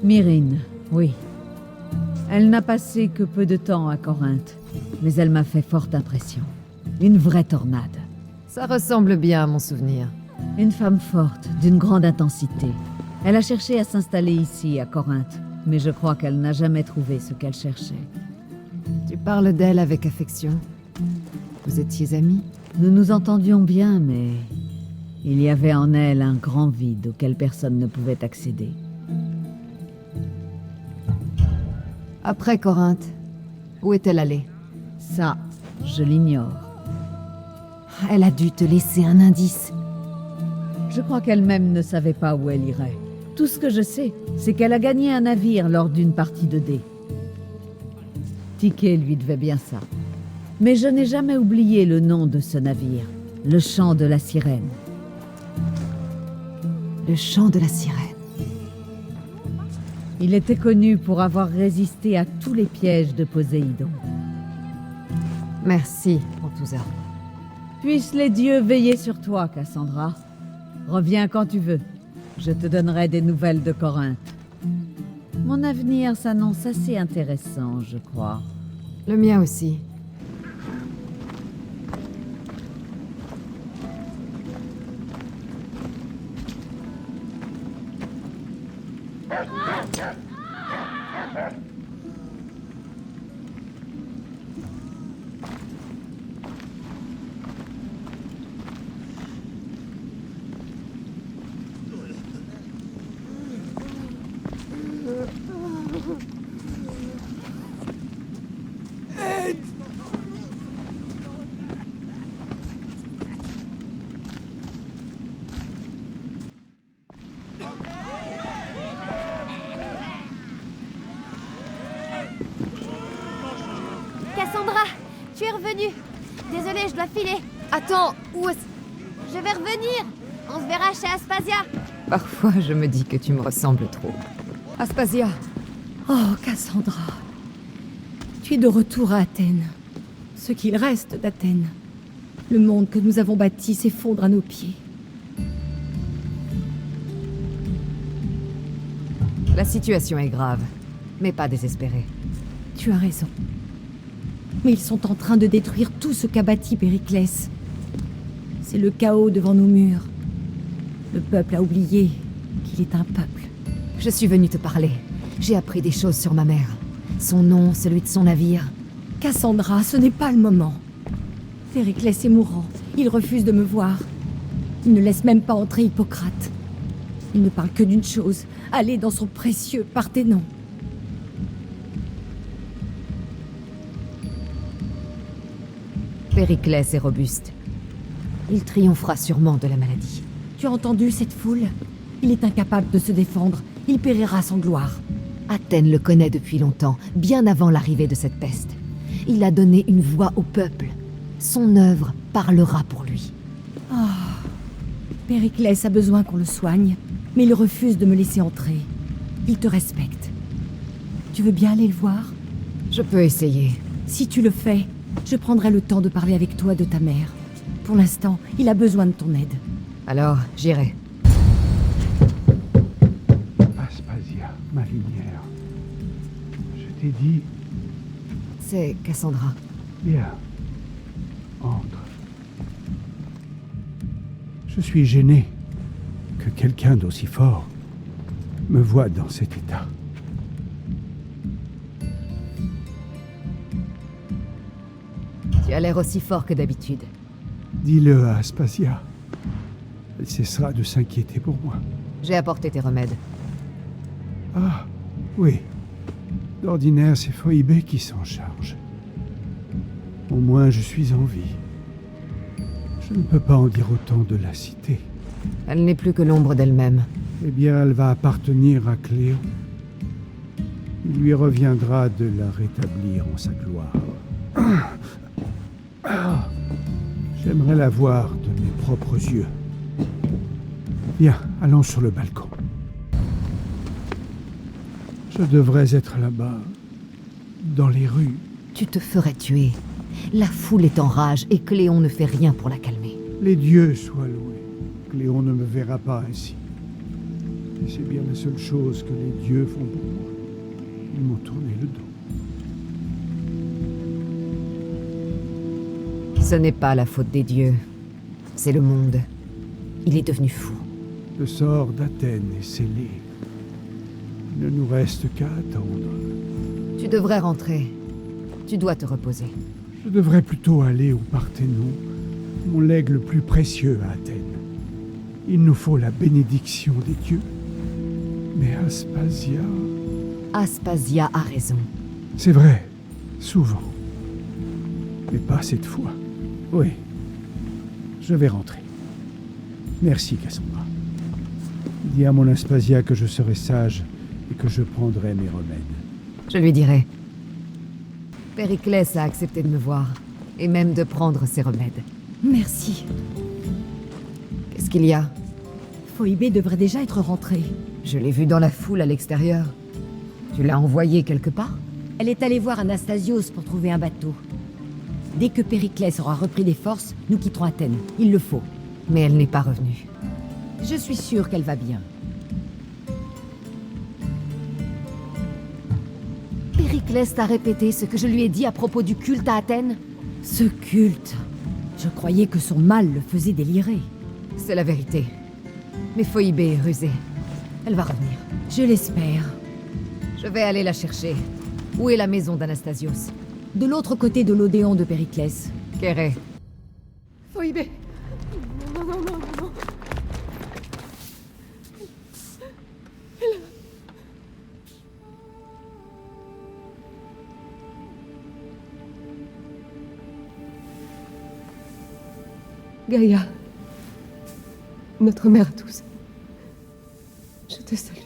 [SPEAKER 3] Myrrine, oui. Elle n'a passé que peu de temps à Corinthe, mais elle m'a fait forte impression. Une vraie tornade.
[SPEAKER 2] Ça ressemble bien à mon souvenir.
[SPEAKER 3] Une femme forte, d'une grande intensité. Elle a cherché à s'installer ici, à Corinthe, mais je crois qu'elle n'a jamais trouvé ce qu'elle cherchait.
[SPEAKER 2] Tu parles d'elle avec affection. Vous étiez amis?
[SPEAKER 3] Nous nous entendions bien, mais il y avait en elle un grand vide auquel personne ne pouvait accéder.
[SPEAKER 2] Après Corinthe, où est-elle allée?
[SPEAKER 3] Ça, je l'ignore.
[SPEAKER 2] Elle a dû te laisser un indice.
[SPEAKER 3] Je crois qu'elle-même ne savait pas où elle irait. Tout ce que je sais, c'est qu'elle a gagné un navire lors d'une partie de dés. Ticket lui devait bien ça. Mais je n'ai jamais oublié le nom de ce navire. Le chant de la sirène.
[SPEAKER 2] Le chant de la sirène.
[SPEAKER 3] Il était connu pour avoir résisté à tous les pièges de Poséidon.
[SPEAKER 2] Merci, Antouza.
[SPEAKER 3] Puissent les dieux veiller sur toi, Cassandra. Reviens quand tu veux. Je te donnerai des nouvelles de Corinthe. Mon avenir s'annonce assez intéressant, je crois.
[SPEAKER 2] Le mien aussi.
[SPEAKER 6] Cassandra, tu es revenue. Désolée, je dois filer.
[SPEAKER 2] Attends, où est-ce...
[SPEAKER 6] Je vais revenir. On se verra chez Aspasia.
[SPEAKER 2] Parfois, je me dis que tu me ressembles trop. Aspasia.
[SPEAKER 17] Oh, Cassandra. Tu es de retour à Athènes. Ce qu'il reste d'Athènes. Le monde que nous avons bâti s'effondre à nos pieds.
[SPEAKER 2] La situation est grave, mais pas désespérée.
[SPEAKER 17] Tu as raison. Mais ils sont en train de détruire tout ce qu'a bâti Périclès. C'est le chaos devant nos murs. Le peuple a oublié qu'il est un peuple.
[SPEAKER 2] Je suis venue te parler. J'ai appris des choses sur ma mère. Son nom, celui de son navire.
[SPEAKER 17] Cassandra, ce n'est pas le moment. Périclès est mourant. Il refuse de me voir. Il ne laisse même pas entrer Hippocrate. Il ne parle que d'une chose, aller dans son précieux Parthénon.
[SPEAKER 2] Périclès est robuste. Il triomphera sûrement de la maladie.
[SPEAKER 17] Tu as entendu cette foule? Il est incapable de se défendre. Il périra sans gloire.
[SPEAKER 2] Athènes le connaît depuis longtemps, bien avant l'arrivée de cette peste. Il a donné une voix au peuple. Son œuvre parlera pour lui.
[SPEAKER 17] Ah, Périclès a besoin qu'on le soigne, mais il refuse de me laisser entrer. Il te respecte. Tu veux bien aller le voir?
[SPEAKER 2] Je peux essayer.
[SPEAKER 17] Si tu le fais, je prendrai le temps de parler avec toi de ta mère. Pour l'instant, il a besoin de ton aide.
[SPEAKER 2] Alors, j'irai.
[SPEAKER 5] Aspasia, ma lumière. Je t'ai dit...
[SPEAKER 2] C'est Cassandra.
[SPEAKER 5] Bien. Entre. Je suis gêné que quelqu'un d'aussi fort me voie dans cet état.
[SPEAKER 2] Tu as l'air aussi fort que d'habitude.
[SPEAKER 5] Dis-le à Aspasia. Elle cessera de s'inquiéter pour moi.
[SPEAKER 2] J'ai apporté tes remèdes.
[SPEAKER 5] Ah, oui. D'ordinaire, c'est Phoebé qui s'en charge. Au moins, je suis en vie. Je ne peux pas en dire autant de la cité.
[SPEAKER 2] Elle n'est plus que l'ombre d'elle-même.
[SPEAKER 5] Eh bien, elle va appartenir à Cléon. Il lui reviendra de la rétablir en sa gloire. J'aimerais la voir de mes propres yeux. Viens, allons sur le balcon. Je devrais être là-bas dans les rues.
[SPEAKER 2] Tu te ferais tuer. La foule est en rage et Cléon ne fait rien pour la calmer.
[SPEAKER 5] Les dieux soient loués. Cléon ne me verra pas ainsi. Et c'est bien la seule chose que les dieux font pour moi. Ils m'ont tourné le dos.
[SPEAKER 2] Ce n'est pas la faute des dieux. C'est le monde. Il est devenu fou.
[SPEAKER 5] Le sort d'Athènes est scellé. Il ne nous reste qu'à attendre.
[SPEAKER 2] Tu devrais rentrer. Tu dois te reposer.
[SPEAKER 5] Je devrais plutôt aller au Parthénon, mon legs le plus précieux à Athènes. Il nous faut la bénédiction des dieux. Mais Aspasia...
[SPEAKER 2] Aspasia a raison.
[SPEAKER 5] C'est vrai, souvent. Mais pas cette fois. Oui, je vais rentrer. Merci, Cassandra. Dis à mon Aspasia que je serai sage et que je prendrai mes remèdes.
[SPEAKER 2] Je lui dirai. Périclès a accepté de me voir, et même de prendre ses remèdes.
[SPEAKER 3] Merci.
[SPEAKER 2] Qu'est-ce qu'il y a?
[SPEAKER 3] Phoebé devrait déjà être rentrée.
[SPEAKER 2] Je l'ai vue dans la foule à l'extérieur. Tu l'as envoyée quelque part?
[SPEAKER 3] Elle est allée voir Anastasios pour trouver un bateau. Dès que Périclès aura repris des forces, nous quitterons Athènes. Il le faut.
[SPEAKER 2] Mais elle n'est pas revenue.
[SPEAKER 3] Je suis sûre qu'elle va bien.
[SPEAKER 2] Périclès t'a répété ce que je lui ai dit à propos du culte à Athènes?
[SPEAKER 3] Ce culte... Je croyais que son mal le faisait délirer.
[SPEAKER 2] C'est la vérité. Mais Phoebé est rusée. Elle va revenir.
[SPEAKER 3] Je l'espère.
[SPEAKER 2] Je vais aller la chercher. Où est la maison d'Anastasios?
[SPEAKER 3] De l'autre côté de l'Odéon de Périclès.
[SPEAKER 2] Kéré.
[SPEAKER 17] Phoebé. Non, non, non, non, non. Gaïa, notre mère à tous, je te salue.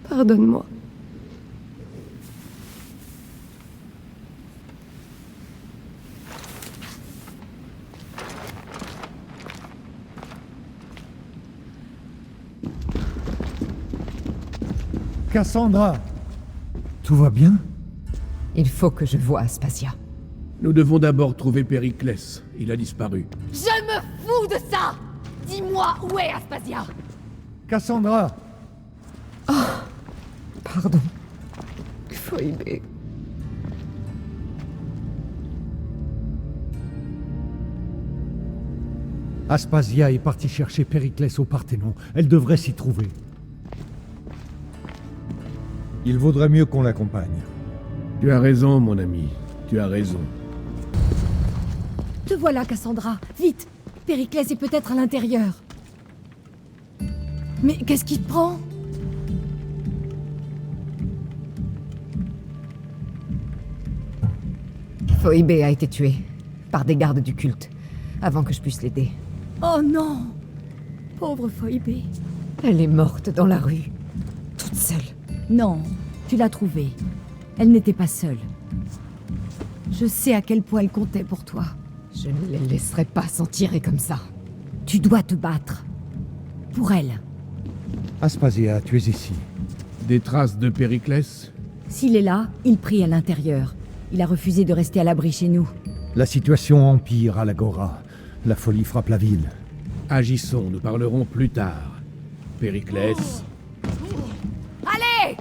[SPEAKER 17] Pardonne-moi.
[SPEAKER 5] Cassandra, tout va bien?
[SPEAKER 2] Il faut que je voie Aspasia.
[SPEAKER 12] Nous devons d'abord trouver Périclès. Il a disparu.
[SPEAKER 2] Je me fous de ça! Dis-moi où est Aspasia?
[SPEAKER 5] Cassandra!
[SPEAKER 17] Pardon. Phoebé.
[SPEAKER 5] Aspasia est partie chercher Périclès au Parthénon. Elle devrait s'y trouver.
[SPEAKER 11] Il vaudrait mieux qu'on l'accompagne.
[SPEAKER 12] Tu as raison, mon ami. Tu as raison.
[SPEAKER 3] Te voilà, Cassandra. Vite! Périclès est peut-être à l'intérieur. Mais qu'est-ce qui te prend?
[SPEAKER 2] Phoebé a été tuée par des gardes du culte, avant que je puisse l'aider.
[SPEAKER 3] Oh non! Pauvre Phoebé.
[SPEAKER 2] Elle est morte dans la rue, toute seule.
[SPEAKER 3] Non, tu l'as trouvée. Elle n'était pas seule. Je sais à quel point elle comptait pour toi.
[SPEAKER 2] Je ne les laisserai pas s'en tirer comme ça.
[SPEAKER 3] Tu dois te battre. Pour elle.
[SPEAKER 5] Aspasia, tu es ici.
[SPEAKER 12] Des traces de Périclès?
[SPEAKER 3] S'il est là, il prie à l'intérieur. Il a refusé de rester à l'abri chez nous.
[SPEAKER 5] La situation empire à l'Agora. La folie frappe la ville.
[SPEAKER 12] Agissons, nous parlerons plus tard. Périclès...
[SPEAKER 2] Allez!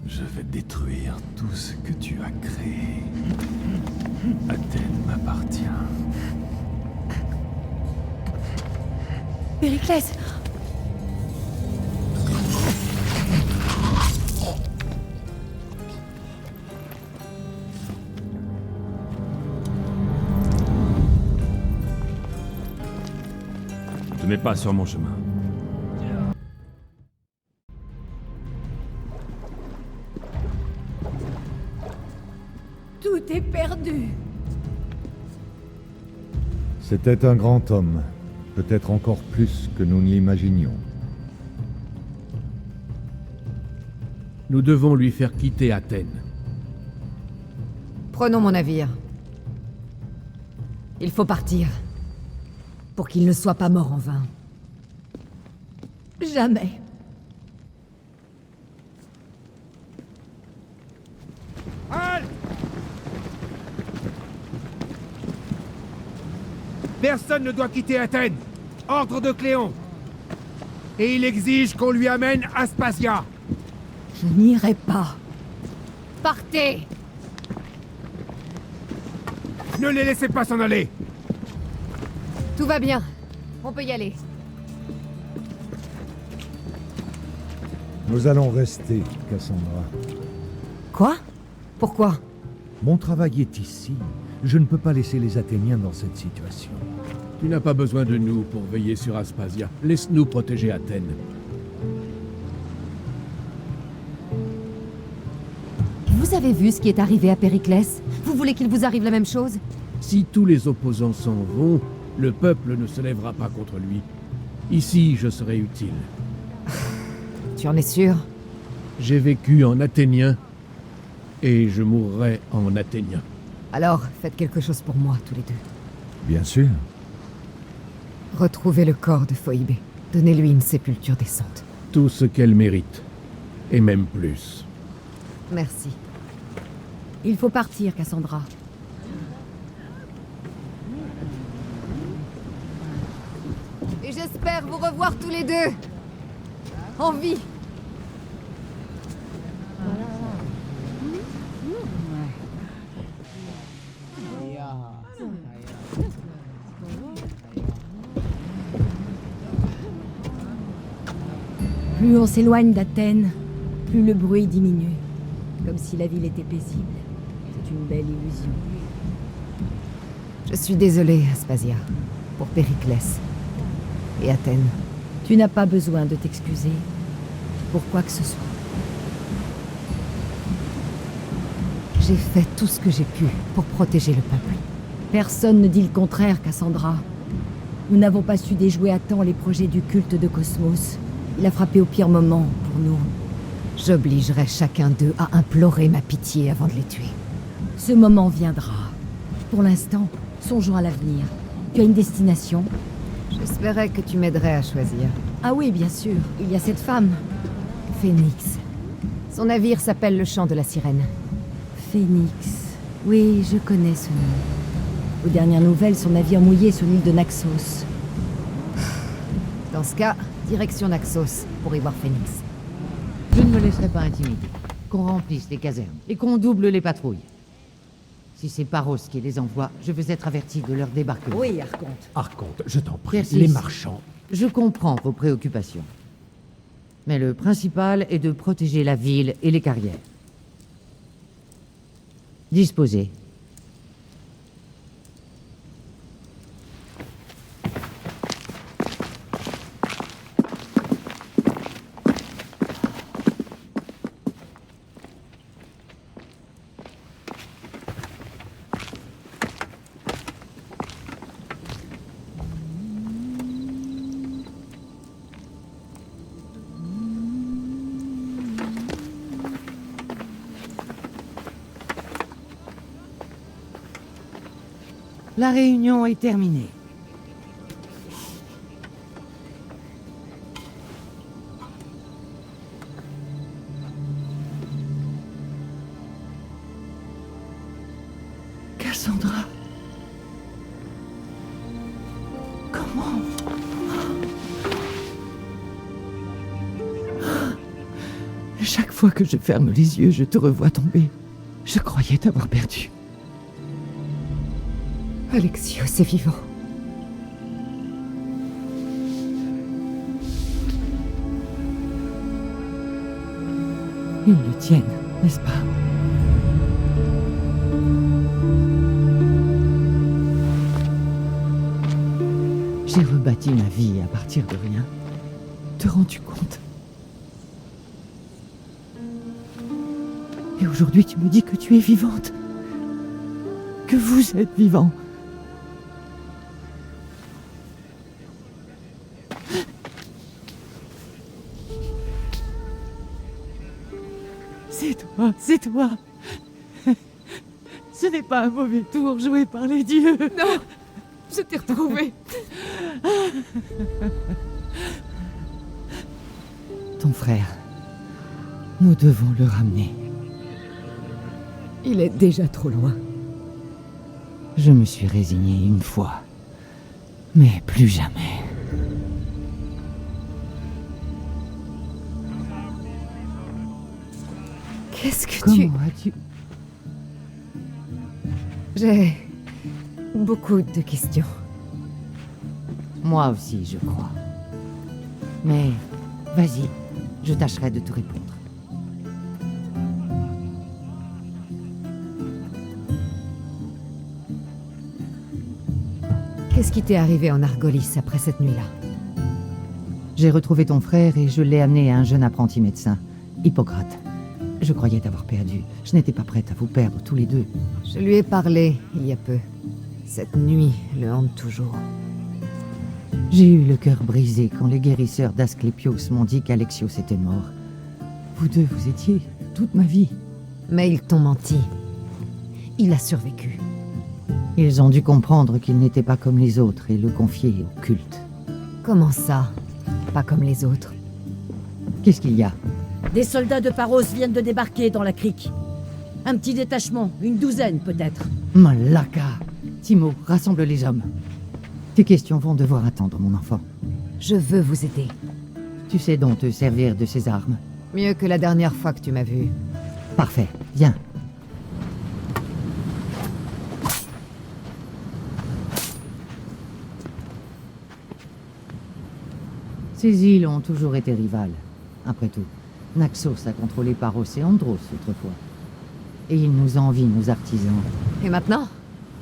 [SPEAKER 19] Je vais détruire tout ce que tu as créé. Athènes m'appartient.
[SPEAKER 3] Périclès!
[SPEAKER 19] Tu n'es pas sur mon chemin.
[SPEAKER 11] C'était un grand homme, peut-être encore plus que nous ne l'imaginions.
[SPEAKER 7] Nous devons lui faire quitter Athènes.
[SPEAKER 2] Prenons mon navire. Il faut partir. Pour qu'il ne soit pas mort en vain. Jamais.
[SPEAKER 18] Halte! Personne ne doit quitter Athènes. Ordre de Cléon. Et il exige qu'on lui amène Aspasia.
[SPEAKER 2] Je n'irai pas. Partez!
[SPEAKER 18] Ne les laissez pas s'en aller.
[SPEAKER 2] Tout va bien. On peut y aller.
[SPEAKER 11] Nous allons rester, Cassandra.
[SPEAKER 2] Quoi? Pourquoi?
[SPEAKER 11] Mon travail est ici. Je ne peux pas laisser les Athéniens dans cette situation.
[SPEAKER 7] Tu n'as pas besoin de nous pour veiller sur Aspasia. Laisse-nous protéger Athènes.
[SPEAKER 2] Vous avez vu ce qui est arrivé à Périclès? Vous voulez qu'il vous arrive la même chose?
[SPEAKER 7] Si tous les opposants s'en vont, le peuple ne se lèvera pas contre lui. Ici, je serai utile.
[SPEAKER 2] Tu en es sûr?
[SPEAKER 7] J'ai vécu en athénien, et je mourrai en athénien.
[SPEAKER 2] Alors, faites quelque chose pour moi, tous les deux.
[SPEAKER 11] Bien sûr.
[SPEAKER 2] Retrouvez le corps de Phoïbé. Donnez-lui une sépulture décente.
[SPEAKER 7] Tout ce qu'elle mérite, et même plus.
[SPEAKER 2] Merci. Il faut partir, Cassandra. Et j'espère vous revoir tous les deux. En vie. Plus on s'éloigne d'Athènes, plus le bruit diminue. Comme si la ville était paisible. C'est une belle illusion. Je suis désolée, Aspasia, pour Périclès et Athènes. Tu n'as pas besoin de t'excuser pour quoi que ce soit. J'ai fait tout ce que j'ai pu pour protéger le peuple. Personne ne dit le contraire, Cassandra. Nous n'avons pas su déjouer à temps les projets du culte de Cosmos. Il a frappé au pire moment pour nous. J'obligerai chacun d'eux à implorer ma pitié avant de les tuer. Ce moment viendra. Pour l'instant, songeons à l'avenir. Tu as une destination? J'espérais que tu m'aiderais à choisir. Ah oui, bien sûr. Il y a cette femme. Phénix. Son navire s'appelle le Chant de la Sirène. Phénix. Oui, je connais ce nom. Aux dernières nouvelles, son navire mouillé sur l'île de Naxos. Dans ce cas, direction Naxos, pour y voir Phénix.
[SPEAKER 20] Je ne me laisserai pas intimider. Qu'on remplisse les casernes et qu'on double les patrouilles. Si c'est Paros qui les envoie, je veux être averti de leur débarquement.
[SPEAKER 9] Oui, Archonte.
[SPEAKER 19] Archonte, je t'en prie,
[SPEAKER 20] Persis,
[SPEAKER 19] les marchands.
[SPEAKER 20] Je comprends vos préoccupations. Mais le principal est de protéger la ville et les carrières. Disposez. La réunion est terminée.
[SPEAKER 9] Cassandra. Comment? Chaque fois que je ferme les yeux, je te revois tomber. Je croyais t'avoir perdu.
[SPEAKER 2] Alexios est vivant.
[SPEAKER 9] Ils le tiennent, n'est-ce pas? J'ai rebâti ma vie à partir de rien. Te rends-tu compte? Et aujourd'hui, tu me dis que tu es vivante. Que vous êtes vivant.
[SPEAKER 16] C'est toi. Ce n'est pas un mauvais tour joué par les dieux.
[SPEAKER 17] Non, je t'ai retrouvé.
[SPEAKER 20] Ton frère. Nous devons le ramener.
[SPEAKER 1] Il est déjà trop loin.
[SPEAKER 20] Je me suis résigné une fois. Mais plus jamais.
[SPEAKER 2] Qu'est-ce que
[SPEAKER 20] Comment as-tu...
[SPEAKER 2] J'ai beaucoup de questions.
[SPEAKER 20] Moi aussi, je crois. Mais vas-y, je tâcherai de te répondre.
[SPEAKER 2] Qu'est-ce qui t'est arrivé en Argolis après cette nuit-là?
[SPEAKER 20] J'ai retrouvé ton frère et je l'ai amené à un jeune apprenti médecin, Hippocrate. Je croyais t'avoir perdu. Je n'étais pas prête à vous perdre tous les deux.
[SPEAKER 2] Je lui ai parlé il y a peu. Cette nuit le hante toujours.
[SPEAKER 20] J'ai eu le cœur brisé quand les guérisseurs d'Asclépios m'ont dit qu'Alexios était mort. Vous deux, vous étiez toute ma vie.
[SPEAKER 2] Mais ils t'ont menti. Il a survécu.
[SPEAKER 20] Ils ont dû comprendre qu'il n'était pas comme les autres et le confier au culte.
[SPEAKER 2] Comment ça? Pas comme les autres.
[SPEAKER 20] Qu'est-ce qu'il y a?
[SPEAKER 4] Des soldats de Paros viennent de débarquer dans la crique. Un petit détachement, une douzaine peut-être.
[SPEAKER 20] Malaka! Timo, rassemble les hommes. Tes questions vont devoir attendre, mon enfant.
[SPEAKER 2] Je veux vous aider.
[SPEAKER 20] Tu sais donc te servir de ces armes.
[SPEAKER 2] Mieux que la dernière fois que tu m'as vu.
[SPEAKER 20] Parfait, viens. Ces îles ont toujours été rivales. Après tout, Naxos a contrôlé Paros et Andros autrefois. Et ils nous envient, nos artisans.
[SPEAKER 2] Et maintenant?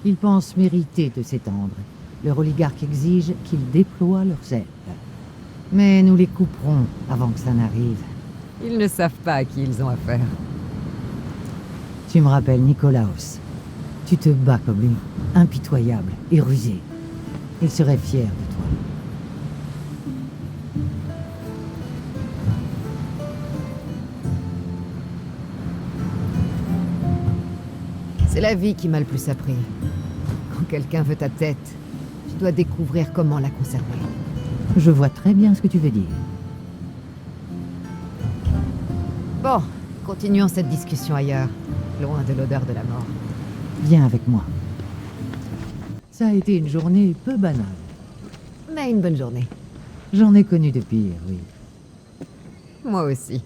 [SPEAKER 20] Ils pensent mériter de s'étendre. Leur oligarque exige qu'ils déploient leurs ailes. Mais nous les couperons avant que ça n'arrive.
[SPEAKER 2] Ils ne savent pas à qui ils ont affaire.
[SPEAKER 20] Tu me rappelles Nicolaos. Tu te bats comme lui, impitoyable et rusé. Il serait fier de toi.
[SPEAKER 2] C'est la vie qui m'a le plus appris. Quand quelqu'un veut ta tête, tu dois découvrir comment la conserver.
[SPEAKER 20] Je vois très bien ce que tu veux dire.
[SPEAKER 2] Bon, continuons cette discussion ailleurs, loin de l'odeur de la mort.
[SPEAKER 20] Viens avec moi. Ça a été une journée peu banale.
[SPEAKER 2] Mais une bonne journée.
[SPEAKER 20] J'en ai connu de pire, oui.
[SPEAKER 2] Moi aussi.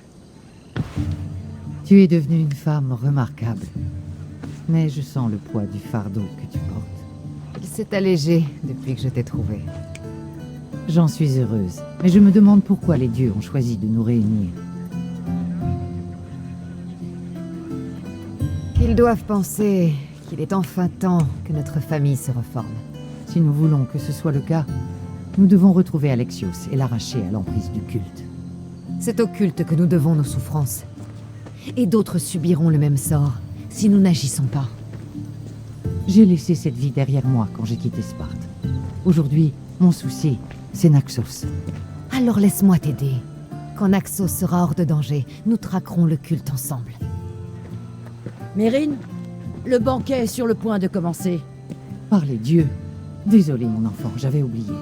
[SPEAKER 20] Tu es devenue une femme remarquable. Mais je sens le poids du fardeau que tu portes.
[SPEAKER 2] Il s'est allégé depuis que je t'ai trouvé.
[SPEAKER 20] J'en suis heureuse, mais je me demande pourquoi les dieux ont choisi de nous réunir.
[SPEAKER 2] Ils doivent penser qu'il est enfin temps que notre famille se reforme.
[SPEAKER 20] Si nous voulons que ce soit le cas, nous devons retrouver Alexios et l'arracher à l'emprise du culte.
[SPEAKER 2] C'est au culte que nous devons nos souffrances. Et d'autres subiront le même sort si nous n'agissons pas.
[SPEAKER 20] J'ai laissé cette vie derrière moi quand j'ai quitté Sparte. Aujourd'hui, mon souci, c'est Naxos.
[SPEAKER 2] Alors laisse-moi t'aider. Quand Naxos sera hors de danger, nous traquerons le culte ensemble.
[SPEAKER 4] Mérine, le banquet est sur le point de commencer.
[SPEAKER 20] Par les dieux. Désolé, mon enfant, j'avais oublié.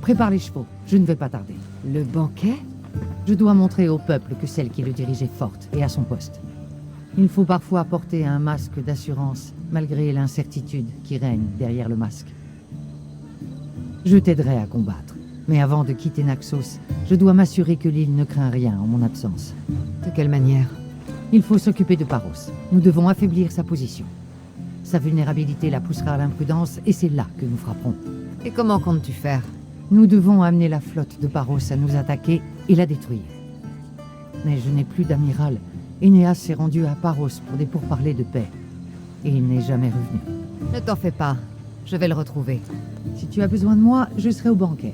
[SPEAKER 20] Prépare les chevaux, je ne vais pas tarder.
[SPEAKER 2] Le banquet?
[SPEAKER 20] Je dois montrer au peuple que celle qui le dirige est forte et à son poste. Il faut parfois porter un masque d'assurance, malgré l'incertitude qui règne derrière le masque. Je t'aiderai à combattre, mais avant de quitter Naxos, je dois m'assurer que l'île ne craint rien en mon absence.
[SPEAKER 2] De quelle manière?
[SPEAKER 20] Il faut s'occuper de Paros. Nous devons affaiblir sa position. Sa vulnérabilité la poussera à l'imprudence, et c'est là que nous frapperons.
[SPEAKER 2] Et comment comptes-tu faire?
[SPEAKER 20] Nous devons amener la flotte de Paros à nous attaquer et la détruire. Mais je n'ai plus d'amiral. Énéas s'est rendu à Paros pour des pourparlers de paix. Et il n'est jamais revenu.
[SPEAKER 2] Ne t'en fais pas. Je vais le retrouver.
[SPEAKER 20] Si tu as besoin de moi, je serai au banquet.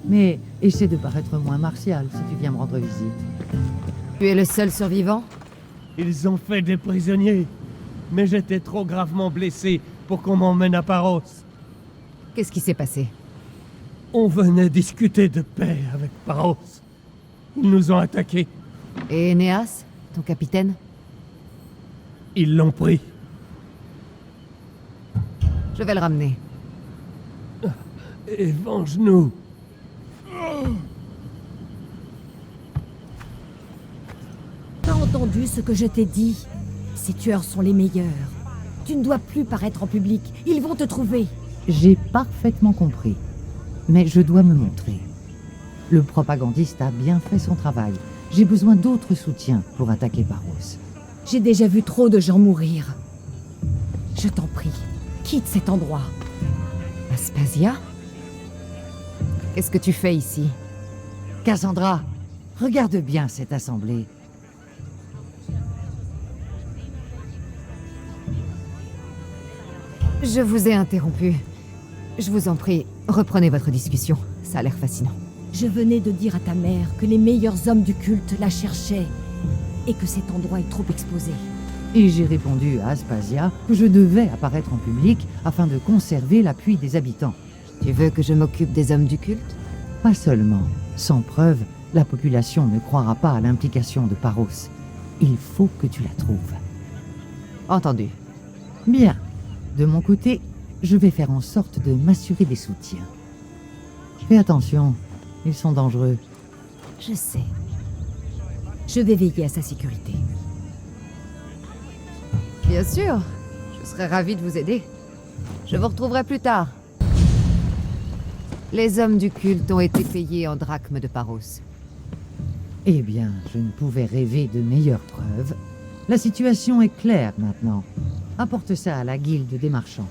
[SPEAKER 20] Mais essaie de paraître moins martial si tu viens me rendre visite.
[SPEAKER 2] Tu es le seul survivant?
[SPEAKER 21] Ils ont fait des prisonniers. Mais j'étais trop gravement blessé pour qu'on m'emmène à Paros.
[SPEAKER 2] Qu'est-ce qui s'est passé?
[SPEAKER 21] On venait discuter de paix avec Paros. Ils nous ont attaqués.
[SPEAKER 2] Et Enéas, ton capitaine?
[SPEAKER 21] Ils l'ont pris.
[SPEAKER 2] Je vais le ramener.
[SPEAKER 21] Et venge-nous.
[SPEAKER 9] T'as entendu ce que je t'ai dit? Ces tueurs sont les meilleurs. Tu ne dois plus paraître en public. Ils vont te trouver.
[SPEAKER 20] J'ai parfaitement compris. Mais je dois me montrer. Le propagandiste a bien fait son travail. J'ai besoin d'autres soutiens pour attaquer Paros.
[SPEAKER 9] J'ai déjà vu trop de gens mourir. Je t'en prie, quitte cet endroit.
[SPEAKER 2] Aspasia? Qu'est-ce que tu fais ici?
[SPEAKER 20] Cassandra, regarde bien cette assemblée.
[SPEAKER 2] Je vous ai interrompu. Je vous en prie, reprenez votre discussion. Ça a l'air fascinant.
[SPEAKER 9] Je venais de dire à ta mère que les meilleurs hommes du culte la cherchaient et que cet endroit est trop exposé.
[SPEAKER 20] Et j'ai répondu à Aspasia que je devais apparaître en public afin de conserver l'appui des habitants.
[SPEAKER 2] Tu veux que je m'occupe des hommes du culte?
[SPEAKER 20] Pas seulement. Sans preuve, la population ne croira pas à l'implication de Paros. Il faut que tu la trouves.
[SPEAKER 2] Entendu.
[SPEAKER 20] Bien. De mon côté, je vais faire en sorte de m'assurer des soutiens. Fais attention, ils sont dangereux.
[SPEAKER 9] Je sais. Je vais veiller à sa sécurité.
[SPEAKER 2] Bien sûr. Je serais ravie de vous aider. Je vous retrouverai plus tard. Les hommes du culte ont été payés en drachmes de Paros.
[SPEAKER 20] Eh bien, je ne pouvais rêver de meilleures preuves. La situation est claire maintenant. Apporte ça à la guilde des marchands.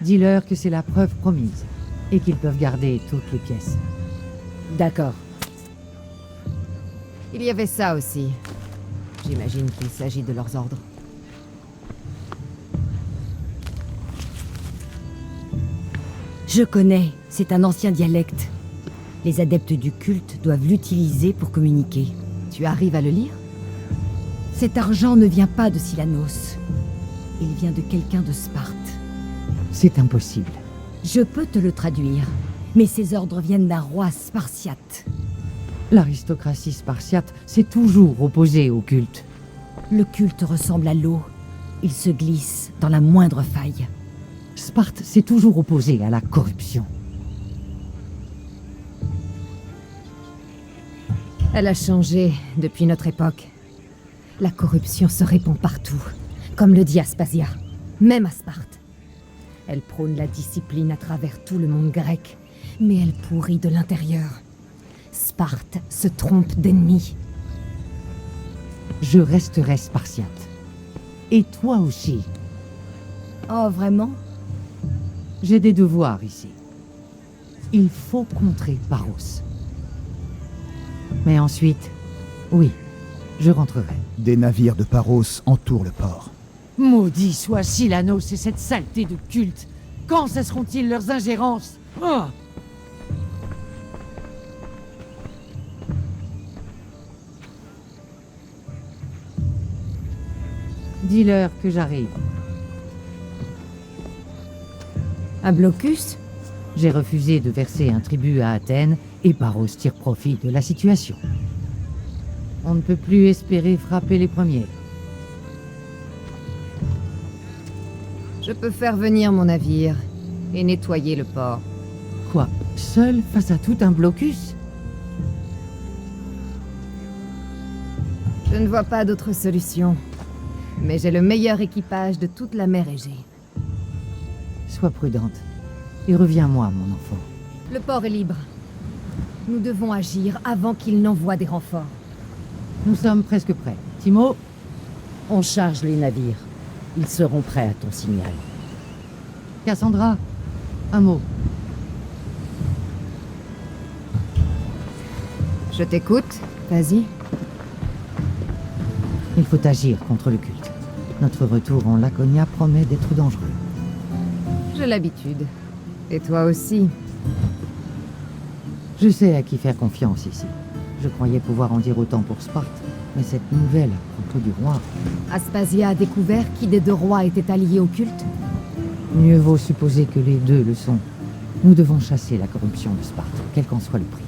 [SPEAKER 20] Dis-leur que c'est la preuve promise et qu'ils peuvent garder toutes les pièces.
[SPEAKER 9] D'accord.
[SPEAKER 2] Il y avait ça aussi. J'imagine qu'il s'agit de leurs ordres.
[SPEAKER 9] Je connais, c'est un ancien dialecte. Les adeptes du culte doivent l'utiliser pour communiquer.
[SPEAKER 2] Tu arrives à le lire?
[SPEAKER 9] Cet argent ne vient pas de Silanos. Il vient de quelqu'un de Sparte.
[SPEAKER 20] C'est impossible.
[SPEAKER 9] Je peux te le traduire, mais ces ordres viennent d'un roi spartiate.
[SPEAKER 20] L'aristocratie spartiate s'est toujours opposée au culte.
[SPEAKER 9] Le culte ressemble à l'eau. Il se glisse dans la moindre faille.
[SPEAKER 20] Sparte s'est toujours opposée à la corruption.
[SPEAKER 2] Elle a changé depuis notre époque. La corruption se répand partout, comme le dit Aspasia, même à Sparte. Elle prône la discipline à travers tout le monde grec, mais elle pourrit de l'intérieur. Sparte se trompe d'ennemis.
[SPEAKER 20] Je resterai spartiate. Et toi aussi.
[SPEAKER 9] Oh, vraiment?
[SPEAKER 20] J'ai des devoirs ici. Il faut contrer Paros. Mais ensuite, oui, je rentrerai.
[SPEAKER 10] Des navires de Paros entourent le port.
[SPEAKER 20] Maudit soit Silanos et cette saleté de culte. Quand cesseront-ils leurs ingérences? Oh! Dis-leur que j'arrive.
[SPEAKER 9] Un blocus?
[SPEAKER 20] J'ai refusé de verser un tribut à Athènes et Paros tire profit de la situation. On ne peut plus espérer frapper les premiers.
[SPEAKER 2] Je peux faire venir mon navire et nettoyer le port.
[SPEAKER 20] Quoi? Seul face à tout un blocus?
[SPEAKER 2] Je ne vois pas d'autre solution. Mais j'ai le meilleur équipage de toute la mer Égée.
[SPEAKER 20] Sois prudente. Et reviens-moi, mon enfant.
[SPEAKER 2] Le port est libre. Nous devons agir avant qu'il n'envoie des renforts.
[SPEAKER 20] Nous sommes presque prêts. Timo?
[SPEAKER 4] On charge les navires. Ils seront prêts à ton signal.
[SPEAKER 20] Cassandra, un mot.
[SPEAKER 2] Je t'écoute. Vas-y.
[SPEAKER 20] Il faut agir contre le culte. Notre retour en Laconia promet d'être dangereux.
[SPEAKER 2] J'ai l'habitude. Et toi aussi.
[SPEAKER 20] Je sais à qui faire confiance ici. Je croyais pouvoir en dire autant pour Sparte, mais cette nouvelle à propos du roi...
[SPEAKER 2] Aspasia a découvert qui des deux rois était allié au culte?
[SPEAKER 20] Mieux vaut supposer que les deux le sont. Nous devons chasser la corruption de Sparte, quel qu'en soit le prix.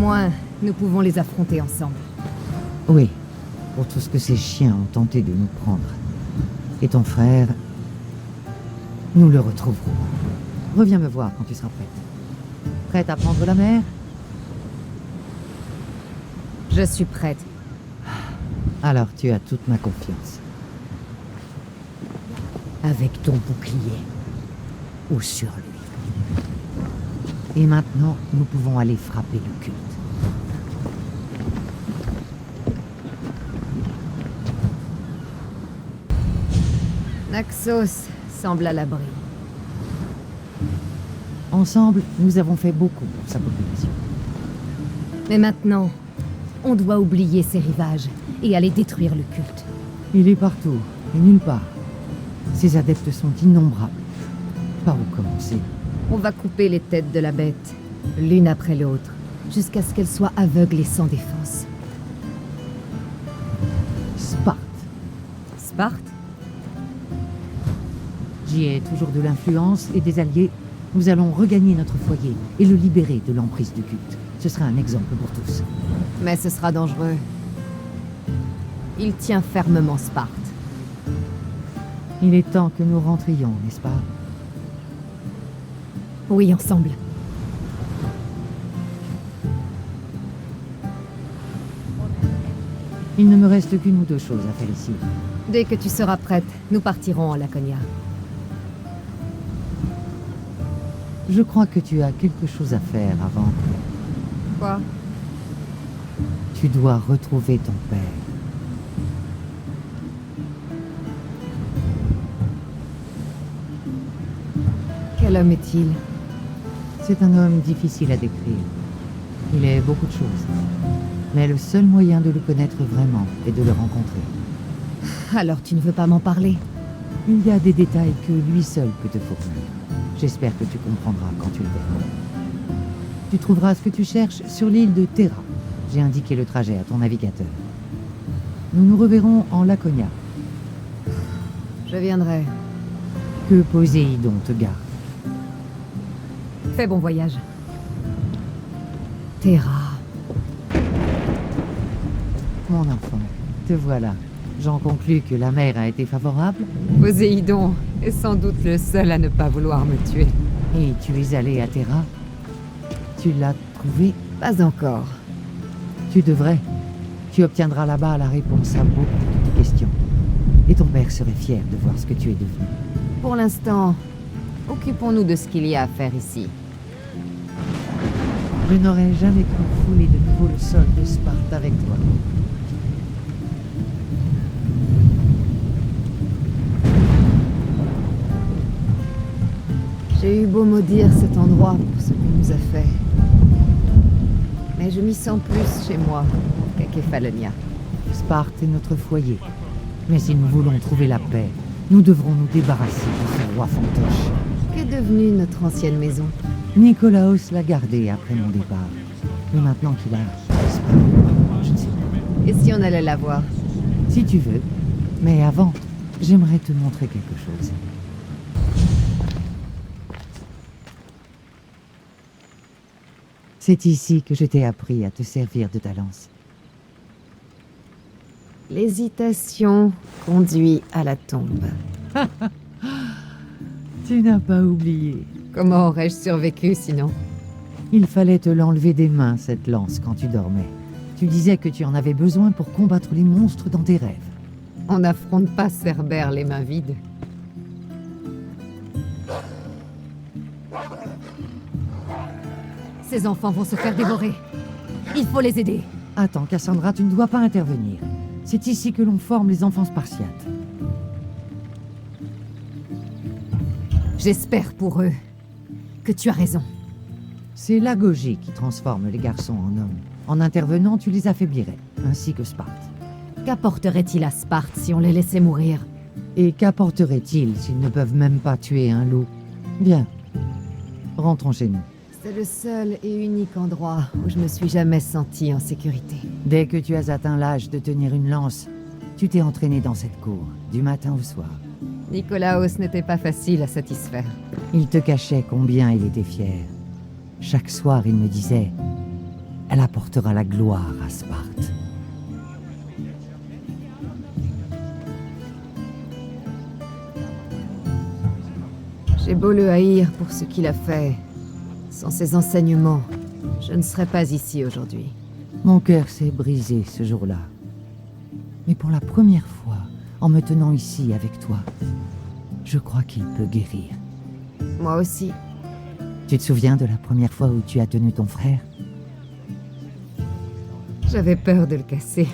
[SPEAKER 2] moins, nous pouvons les affronter ensemble.
[SPEAKER 20] Oui, pour tout ce que ces chiens ont tenté de nous prendre. Et ton frère... Nous le retrouverons. Reviens me voir quand tu seras prête. Prête à prendre la mer?
[SPEAKER 2] Je suis prête.
[SPEAKER 20] Alors tu as toute ma confiance.
[SPEAKER 4] Avec ton bouclier. Ou sur lui.
[SPEAKER 20] Et maintenant, nous pouvons aller frapper le culte.
[SPEAKER 2] Naxos semble à l'abri.
[SPEAKER 20] Ensemble, nous avons fait beaucoup pour sa population.
[SPEAKER 2] Mais maintenant, on doit oublier ces rivages et aller détruire le culte.
[SPEAKER 20] Il est partout, et nulle part. Ses adeptes sont innombrables. Par où commencer?
[SPEAKER 2] On va couper les têtes de la bête, l'une après l'autre, jusqu'à ce qu'elle soit aveugle et sans défense.
[SPEAKER 20] Sparte.
[SPEAKER 2] Sparte?
[SPEAKER 20] J'y ai toujours de l'influence et des alliés. Nous allons regagner notre foyer et le libérer de l'emprise du culte. Ce sera un exemple pour tous.
[SPEAKER 2] Mais ce sera dangereux. Il tient fermement Sparte.
[SPEAKER 20] Il est temps que nous rentrions, n'est-ce pas?
[SPEAKER 2] Oui, ensemble.
[SPEAKER 20] Il ne me reste qu'une ou deux choses à faire ici.
[SPEAKER 2] Dès que tu seras prête, nous partirons en Laconia.
[SPEAKER 20] Je crois que tu as quelque chose à faire avant.
[SPEAKER 2] Quoi?
[SPEAKER 20] Tu dois retrouver ton père.
[SPEAKER 2] Quel homme est-il?
[SPEAKER 20] C'est un homme difficile à décrire. Il est beaucoup de choses. Mais le seul moyen de le connaître vraiment est de le rencontrer.
[SPEAKER 2] Alors tu ne veux pas m'en parler?
[SPEAKER 20] Il y a des détails que lui seul peut te fournir. J'espère que tu comprendras quand tu le verras. Tu trouveras ce que tu cherches sur l'île de Terra. J'ai indiqué le trajet à ton navigateur. Nous nous reverrons en Laconia.
[SPEAKER 2] Je viendrai.
[SPEAKER 20] Que Poséidon te garde.
[SPEAKER 2] Fais bon voyage. Terra.
[SPEAKER 20] Mon enfant, te voilà. J'en conclus que la mer a été favorable.
[SPEAKER 2] Poséidon est sans doute le seul à ne pas vouloir me tuer.
[SPEAKER 20] Et tu es allé à Terra? Tu l'as trouvé?
[SPEAKER 2] Pas encore.
[SPEAKER 20] Tu devrais. Tu obtiendras là-bas la réponse à beaucoup de tes questions. Et ton père serait fier de voir ce que tu es devenu.
[SPEAKER 2] Pour l'instant, occupons-nous de ce qu'il y a à faire ici.
[SPEAKER 20] Je n'aurais jamais cru fouler de nouveau le sol de Sparte avec toi.
[SPEAKER 2] J'ai eu beau maudire cet endroit pour ce qu'on nous a fait. Mais je m'y sens plus chez moi qu'à Kefalonia.
[SPEAKER 20] Sparte est notre foyer. Mais si nous voulons trouver la paix, nous devrons nous débarrasser de ce roi fantoche.
[SPEAKER 2] Qu'est devenue notre ancienne maison?
[SPEAKER 20] Nicolaos l'a gardée après mon départ. Mais maintenant qu'il a disparu, je ne sais pas.
[SPEAKER 2] Et si on allait la voir?
[SPEAKER 20] Si tu veux. Mais avant, j'aimerais te montrer quelque chose. C'est ici que je t'ai appris à te servir de ta lance.
[SPEAKER 2] L'hésitation conduit à la tombe.
[SPEAKER 20] Tu n'as pas oublié.
[SPEAKER 2] Comment aurais-je survécu sinon?
[SPEAKER 20] Il fallait te l'enlever des mains, cette lance, quand tu dormais. Tu disais que tu en avais besoin pour combattre les monstres dans tes rêves.
[SPEAKER 2] On n'affronte pas Cerbère les mains vides. Ces enfants vont se faire dévorer. Il faut les aider.
[SPEAKER 20] Attends, Cassandra, tu ne dois pas intervenir. C'est ici que l'on forme les enfants spartiates.
[SPEAKER 2] J'espère pour eux que tu as raison.
[SPEAKER 20] C'est l'agogie qui transforme les garçons en hommes. En intervenant, tu les affaiblirais, ainsi que Sparte.
[SPEAKER 2] Qu'apporterait-il à Sparte si on les laissait mourir?
[SPEAKER 20] Et qu'apporterait-il s'ils ne peuvent même pas tuer un loup? Bien. Rentrons chez nous.
[SPEAKER 2] C'est le seul et unique endroit où je me suis jamais sentie en sécurité.
[SPEAKER 20] Dès que tu as atteint l'âge de tenir une lance, tu t'es entraîné dans cette cour, du matin au soir.
[SPEAKER 2] Nicolaos n'était pas facile à satisfaire.
[SPEAKER 20] Il te cachait combien il était fier. Chaque soir, il me disait « Elle apportera la gloire à Sparte.
[SPEAKER 2] J'ai beau le haïr pour ce qu'il a fait. Sans ses enseignements, je ne serais pas ici aujourd'hui.
[SPEAKER 20] Mon cœur s'est brisé ce jour-là. Mais pour la première fois, en me tenant ici avec toi, je crois qu'il peut guérir.
[SPEAKER 2] Moi aussi.
[SPEAKER 20] Tu te souviens de la première fois où tu as tenu ton frère?
[SPEAKER 2] J'avais peur de le casser.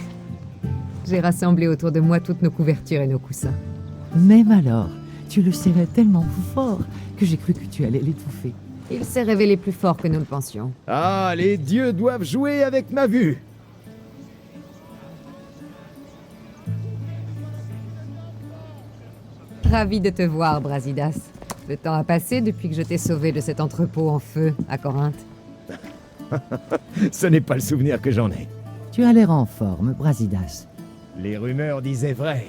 [SPEAKER 2] J'ai rassemblé autour de moi toutes nos couvertures et nos coussins.
[SPEAKER 20] Même alors, tu le serrais tellement fort que j'ai cru que tu allais l'étouffer.
[SPEAKER 2] Il s'est révélé plus fort que nous le pensions.
[SPEAKER 13] Ah, les dieux doivent jouer avec ma vue.
[SPEAKER 2] Ravi de te voir, Brasidas. Le temps a passé depuis que je t'ai sauvé de cet entrepôt en feu à Corinthe.
[SPEAKER 13] Ce n'est pas le souvenir que j'en ai.
[SPEAKER 20] Tu as l'air en forme, Brasidas.
[SPEAKER 13] Les rumeurs disaient vrai.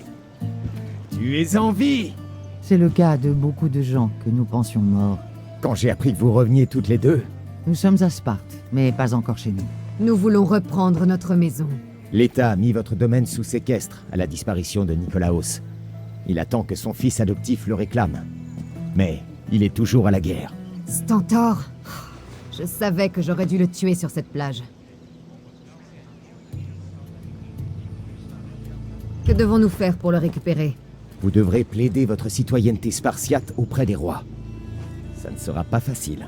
[SPEAKER 13] Tu es en vie.
[SPEAKER 20] C'est le cas de beaucoup de gens que nous pensions morts.
[SPEAKER 13] Quand j'ai appris que vous reveniez toutes les deux...
[SPEAKER 20] Nous sommes à Sparte, mais pas encore chez nous.
[SPEAKER 2] Nous voulons reprendre notre maison.
[SPEAKER 13] L'État a mis votre domaine sous séquestre à la disparition de Nicolaos. Il attend que son fils adoptif le réclame. Mais il est toujours à la guerre.
[SPEAKER 2] Stentor! Je savais que j'aurais dû le tuer sur cette plage. Que devons-nous faire pour le récupérer?
[SPEAKER 13] Vous devrez plaider votre citoyenneté spartiate auprès des rois. Ça ne sera pas facile.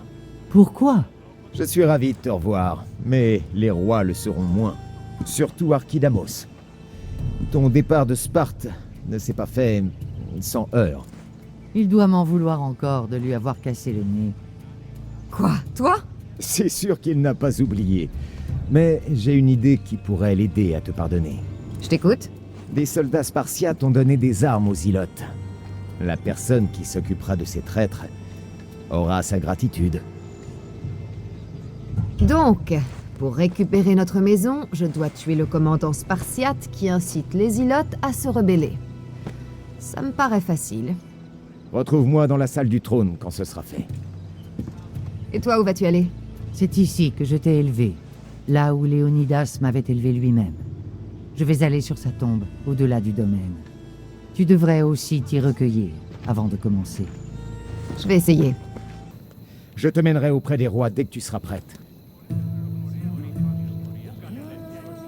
[SPEAKER 20] Pourquoi?
[SPEAKER 13] Je suis ravi de te revoir, mais les rois le seront moins. Surtout Archidamos. Ton départ de Sparte ne s'est pas fait sans heurts.
[SPEAKER 20] Il doit m'en vouloir encore de lui avoir cassé le nez.
[SPEAKER 2] Quoi? Toi?
[SPEAKER 13] C'est sûr qu'il n'a pas oublié. Mais j'ai une idée qui pourrait l'aider à te pardonner.
[SPEAKER 2] Je t'écoute.
[SPEAKER 13] Des soldats spartiates ont donné des armes aux Ilotes. La personne qui s'occupera de ces traîtres aura sa gratitude.
[SPEAKER 2] Donc, pour récupérer notre maison, je dois tuer le commandant spartiate qui incite les Ilotes à se rebeller. Ça me paraît facile.
[SPEAKER 13] Retrouve-moi dans la salle du trône quand ce sera fait.
[SPEAKER 2] Et toi, où vas-tu aller?
[SPEAKER 20] C'est ici que je t'ai élevé, là où Léonidas m'avait élevé lui-même. Je vais aller sur sa tombe, au-delà du domaine. Tu devrais aussi t'y recueillir avant de commencer.
[SPEAKER 2] Je vais essayer.
[SPEAKER 13] Je te mènerai auprès des rois dès que tu seras prête.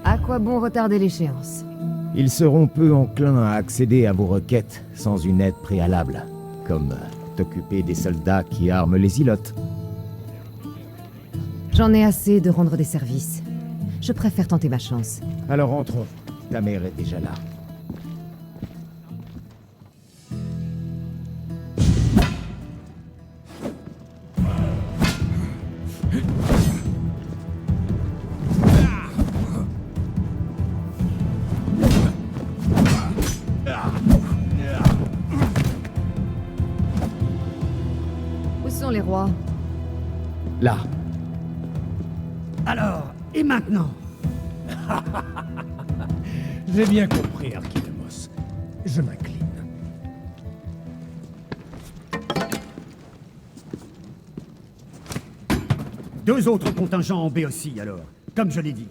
[SPEAKER 2] À quoi bon retarder l'échéance?
[SPEAKER 13] Ils seront peu enclins à accéder à vos requêtes sans une aide préalable, comme t'occuper des soldats qui arment les Ilotes.
[SPEAKER 2] J'en ai assez de rendre des services. Je préfère tenter ma chance.
[SPEAKER 13] Alors entrons. Ta mère est déjà là.
[SPEAKER 2] Où sont les rois?
[SPEAKER 13] Là.
[SPEAKER 15] Alors, et maintenant?
[SPEAKER 18] J'ai bien compris, Archidamos. Je m'incline.
[SPEAKER 15] Deux autres contingents en Béotie, alors, comme je l'ai dit.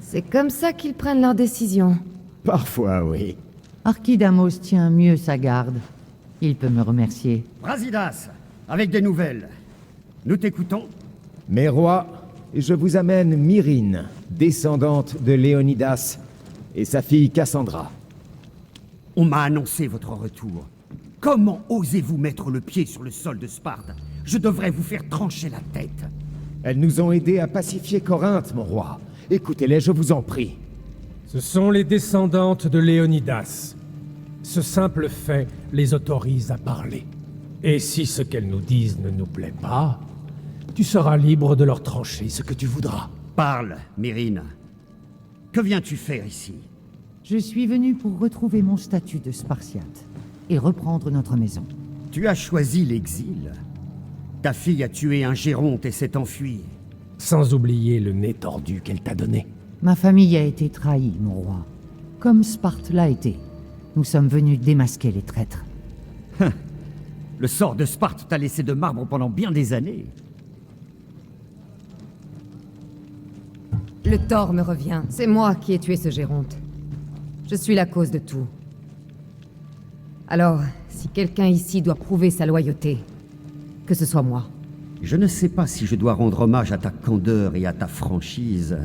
[SPEAKER 2] C'est comme ça qu'ils prennent leurs décisions.
[SPEAKER 13] Parfois, oui.
[SPEAKER 20] Archidamos tient mieux sa garde. Il peut me remercier.
[SPEAKER 15] Brasidas, avec des nouvelles. Nous t'écoutons.
[SPEAKER 13] Mes rois, je vous amène Myrine, descendante de Léonidas, et sa fille Cassandra.
[SPEAKER 15] On m'a annoncé votre retour. Comment osez-vous mettre le pied sur le sol de Sparte? Je devrais vous faire trancher la tête.
[SPEAKER 13] Elles nous ont aidés à pacifier Corinthe, mon roi. Écoutez-les, je vous en prie.
[SPEAKER 7] Ce sont les descendantes de Léonidas. Ce simple fait les autorise à parler. Et si ce qu'elles nous disent ne nous plaît pas, tu seras libre de leur trancher ce que tu voudras.
[SPEAKER 15] Parle, Myrine. Que viens-tu faire ici?
[SPEAKER 20] Je suis venu pour retrouver mon statut de Spartiate et reprendre notre maison.
[SPEAKER 15] Tu as choisi l'exil. Ta fille a tué un Géronte et s'est enfuie.
[SPEAKER 7] Sans oublier le nez tordu qu'elle t'a donné.
[SPEAKER 20] Ma famille a été trahie, mon roi. Comme Sparte l'a été. Nous sommes venus démasquer les traîtres.
[SPEAKER 8] Le sort de Sparte t'a laissé de marbre pendant bien des années.
[SPEAKER 2] Le tort me revient. C'est moi qui ai tué ce Géronte. Je suis la cause de tout. Alors, si quelqu'un ici doit prouver sa loyauté, que ce soit moi.
[SPEAKER 8] Je ne sais pas si je dois rendre hommage à ta candeur et à ta franchise,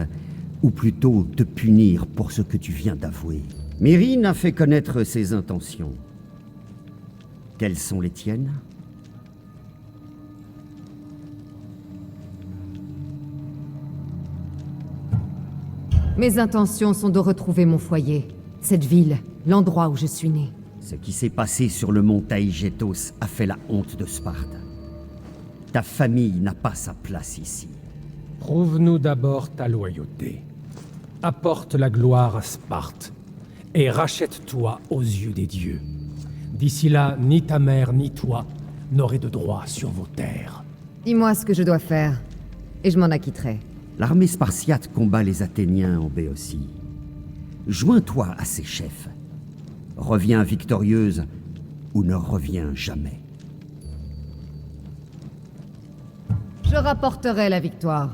[SPEAKER 8] ou plutôt te punir pour ce que tu viens d'avouer. Myrrine a fait connaître ses intentions. Quelles sont les tiennes?
[SPEAKER 2] Mes intentions sont de retrouver mon foyer, cette ville, l'endroit où je suis né.
[SPEAKER 8] Ce qui s'est passé sur le mont Taïgetos a fait la honte de Sparte. Ta famille n'a pas sa place ici.
[SPEAKER 7] Prouve-nous d'abord ta loyauté. Apporte la gloire à Sparte, et rachète-toi aux yeux des dieux. D'ici là, ni ta mère ni toi n'aurez de droit sur vos terres.
[SPEAKER 2] Dis-moi ce que je dois faire, et je m'en acquitterai.
[SPEAKER 8] L'armée spartiate combat les Athéniens en Béotie. Joins-toi à ses chefs. Reviens victorieuse ou ne reviens jamais.
[SPEAKER 2] Je rapporterai la victoire.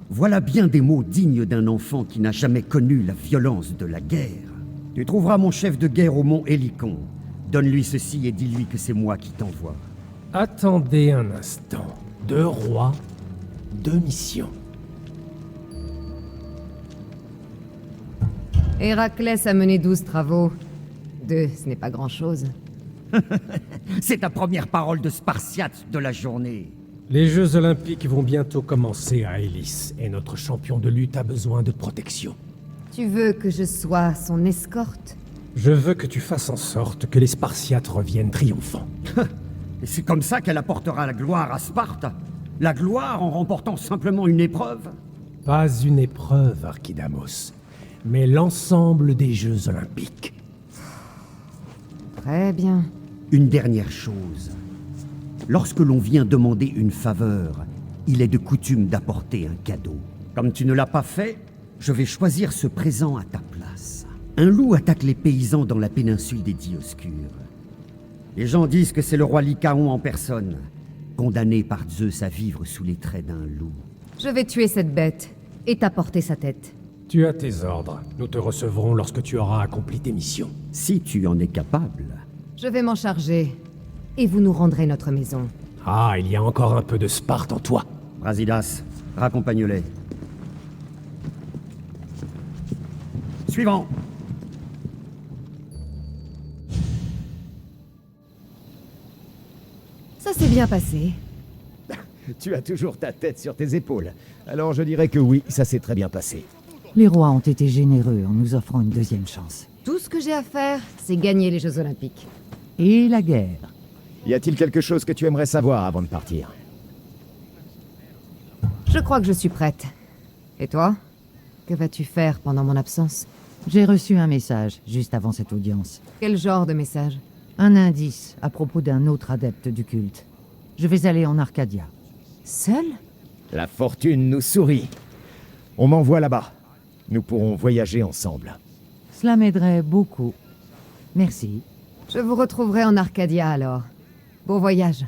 [SPEAKER 8] Voilà bien des mots dignes d'un enfant qui n'a jamais connu la violence de la guerre. Tu trouveras mon chef de guerre au mont Hélicon. Donne-lui ceci et dis-lui que c'est moi qui t'envoie.
[SPEAKER 7] Attendez un instant. 2 rois, 2 missions.
[SPEAKER 2] Héraclès a mené 12 travaux. 2, ce n'est pas grand-chose.
[SPEAKER 8] C'est ta première parole de Spartiate de la journée.
[SPEAKER 7] Les Jeux Olympiques vont bientôt commencer à Élis, et notre champion de lutte a besoin de protection.
[SPEAKER 2] Tu veux que je sois son escorte?
[SPEAKER 7] Je veux que tu fasses en sorte que les Spartiates reviennent triomphants.
[SPEAKER 8] Et c'est comme ça qu'elle apportera la gloire à Sparte? La gloire en remportant simplement une épreuve?
[SPEAKER 7] Pas une épreuve, Archidamos, mais l'ensemble des Jeux Olympiques.
[SPEAKER 2] Très bien.
[SPEAKER 8] Une dernière chose. Lorsque l'on vient demander une faveur, il est de coutume d'apporter un cadeau. Comme tu ne l'as pas fait, je vais choisir ce présent à ta place. Un loup attaque les paysans dans la péninsule des Dioscures. Les gens disent que c'est le roi Lycaon en personne, condamné par Zeus à vivre sous les traits d'un loup.
[SPEAKER 2] Je vais tuer cette bête et t'apporter sa tête.
[SPEAKER 7] Tu as tes ordres. Nous te recevrons lorsque tu auras accompli tes missions.
[SPEAKER 8] Si tu en es capable.
[SPEAKER 2] Je vais m'en charger, et vous nous rendrez notre maison.
[SPEAKER 7] Ah, il y a encore un peu de Sparte en toi.
[SPEAKER 8] Brasidas, raccompagne-les. Suivant.
[SPEAKER 2] Ça s'est bien passé.
[SPEAKER 13] Tu as toujours ta tête sur tes épaules. Alors je dirais que oui, ça s'est très bien passé.
[SPEAKER 20] Les rois ont été généreux en nous offrant une deuxième chance.
[SPEAKER 2] Tout ce que j'ai à faire, c'est gagner les Jeux Olympiques.
[SPEAKER 20] Et la guerre.
[SPEAKER 13] Y a-t-il quelque chose que tu aimerais savoir avant de partir?
[SPEAKER 2] Je crois que je suis prête. Et toi? Que vas-tu faire pendant mon absence?
[SPEAKER 20] J'ai reçu un message juste avant cette audience.
[SPEAKER 2] Quel genre de message?
[SPEAKER 20] Un indice à propos d'un autre adepte du culte. Je vais aller en Arcadia.
[SPEAKER 2] Seul?
[SPEAKER 13] La fortune nous sourit. On m'envoie là-bas. Nous pourrons voyager ensemble.
[SPEAKER 20] Cela m'aiderait beaucoup. Merci.
[SPEAKER 2] Je vous retrouverai en Arcadia alors. Bon voyage.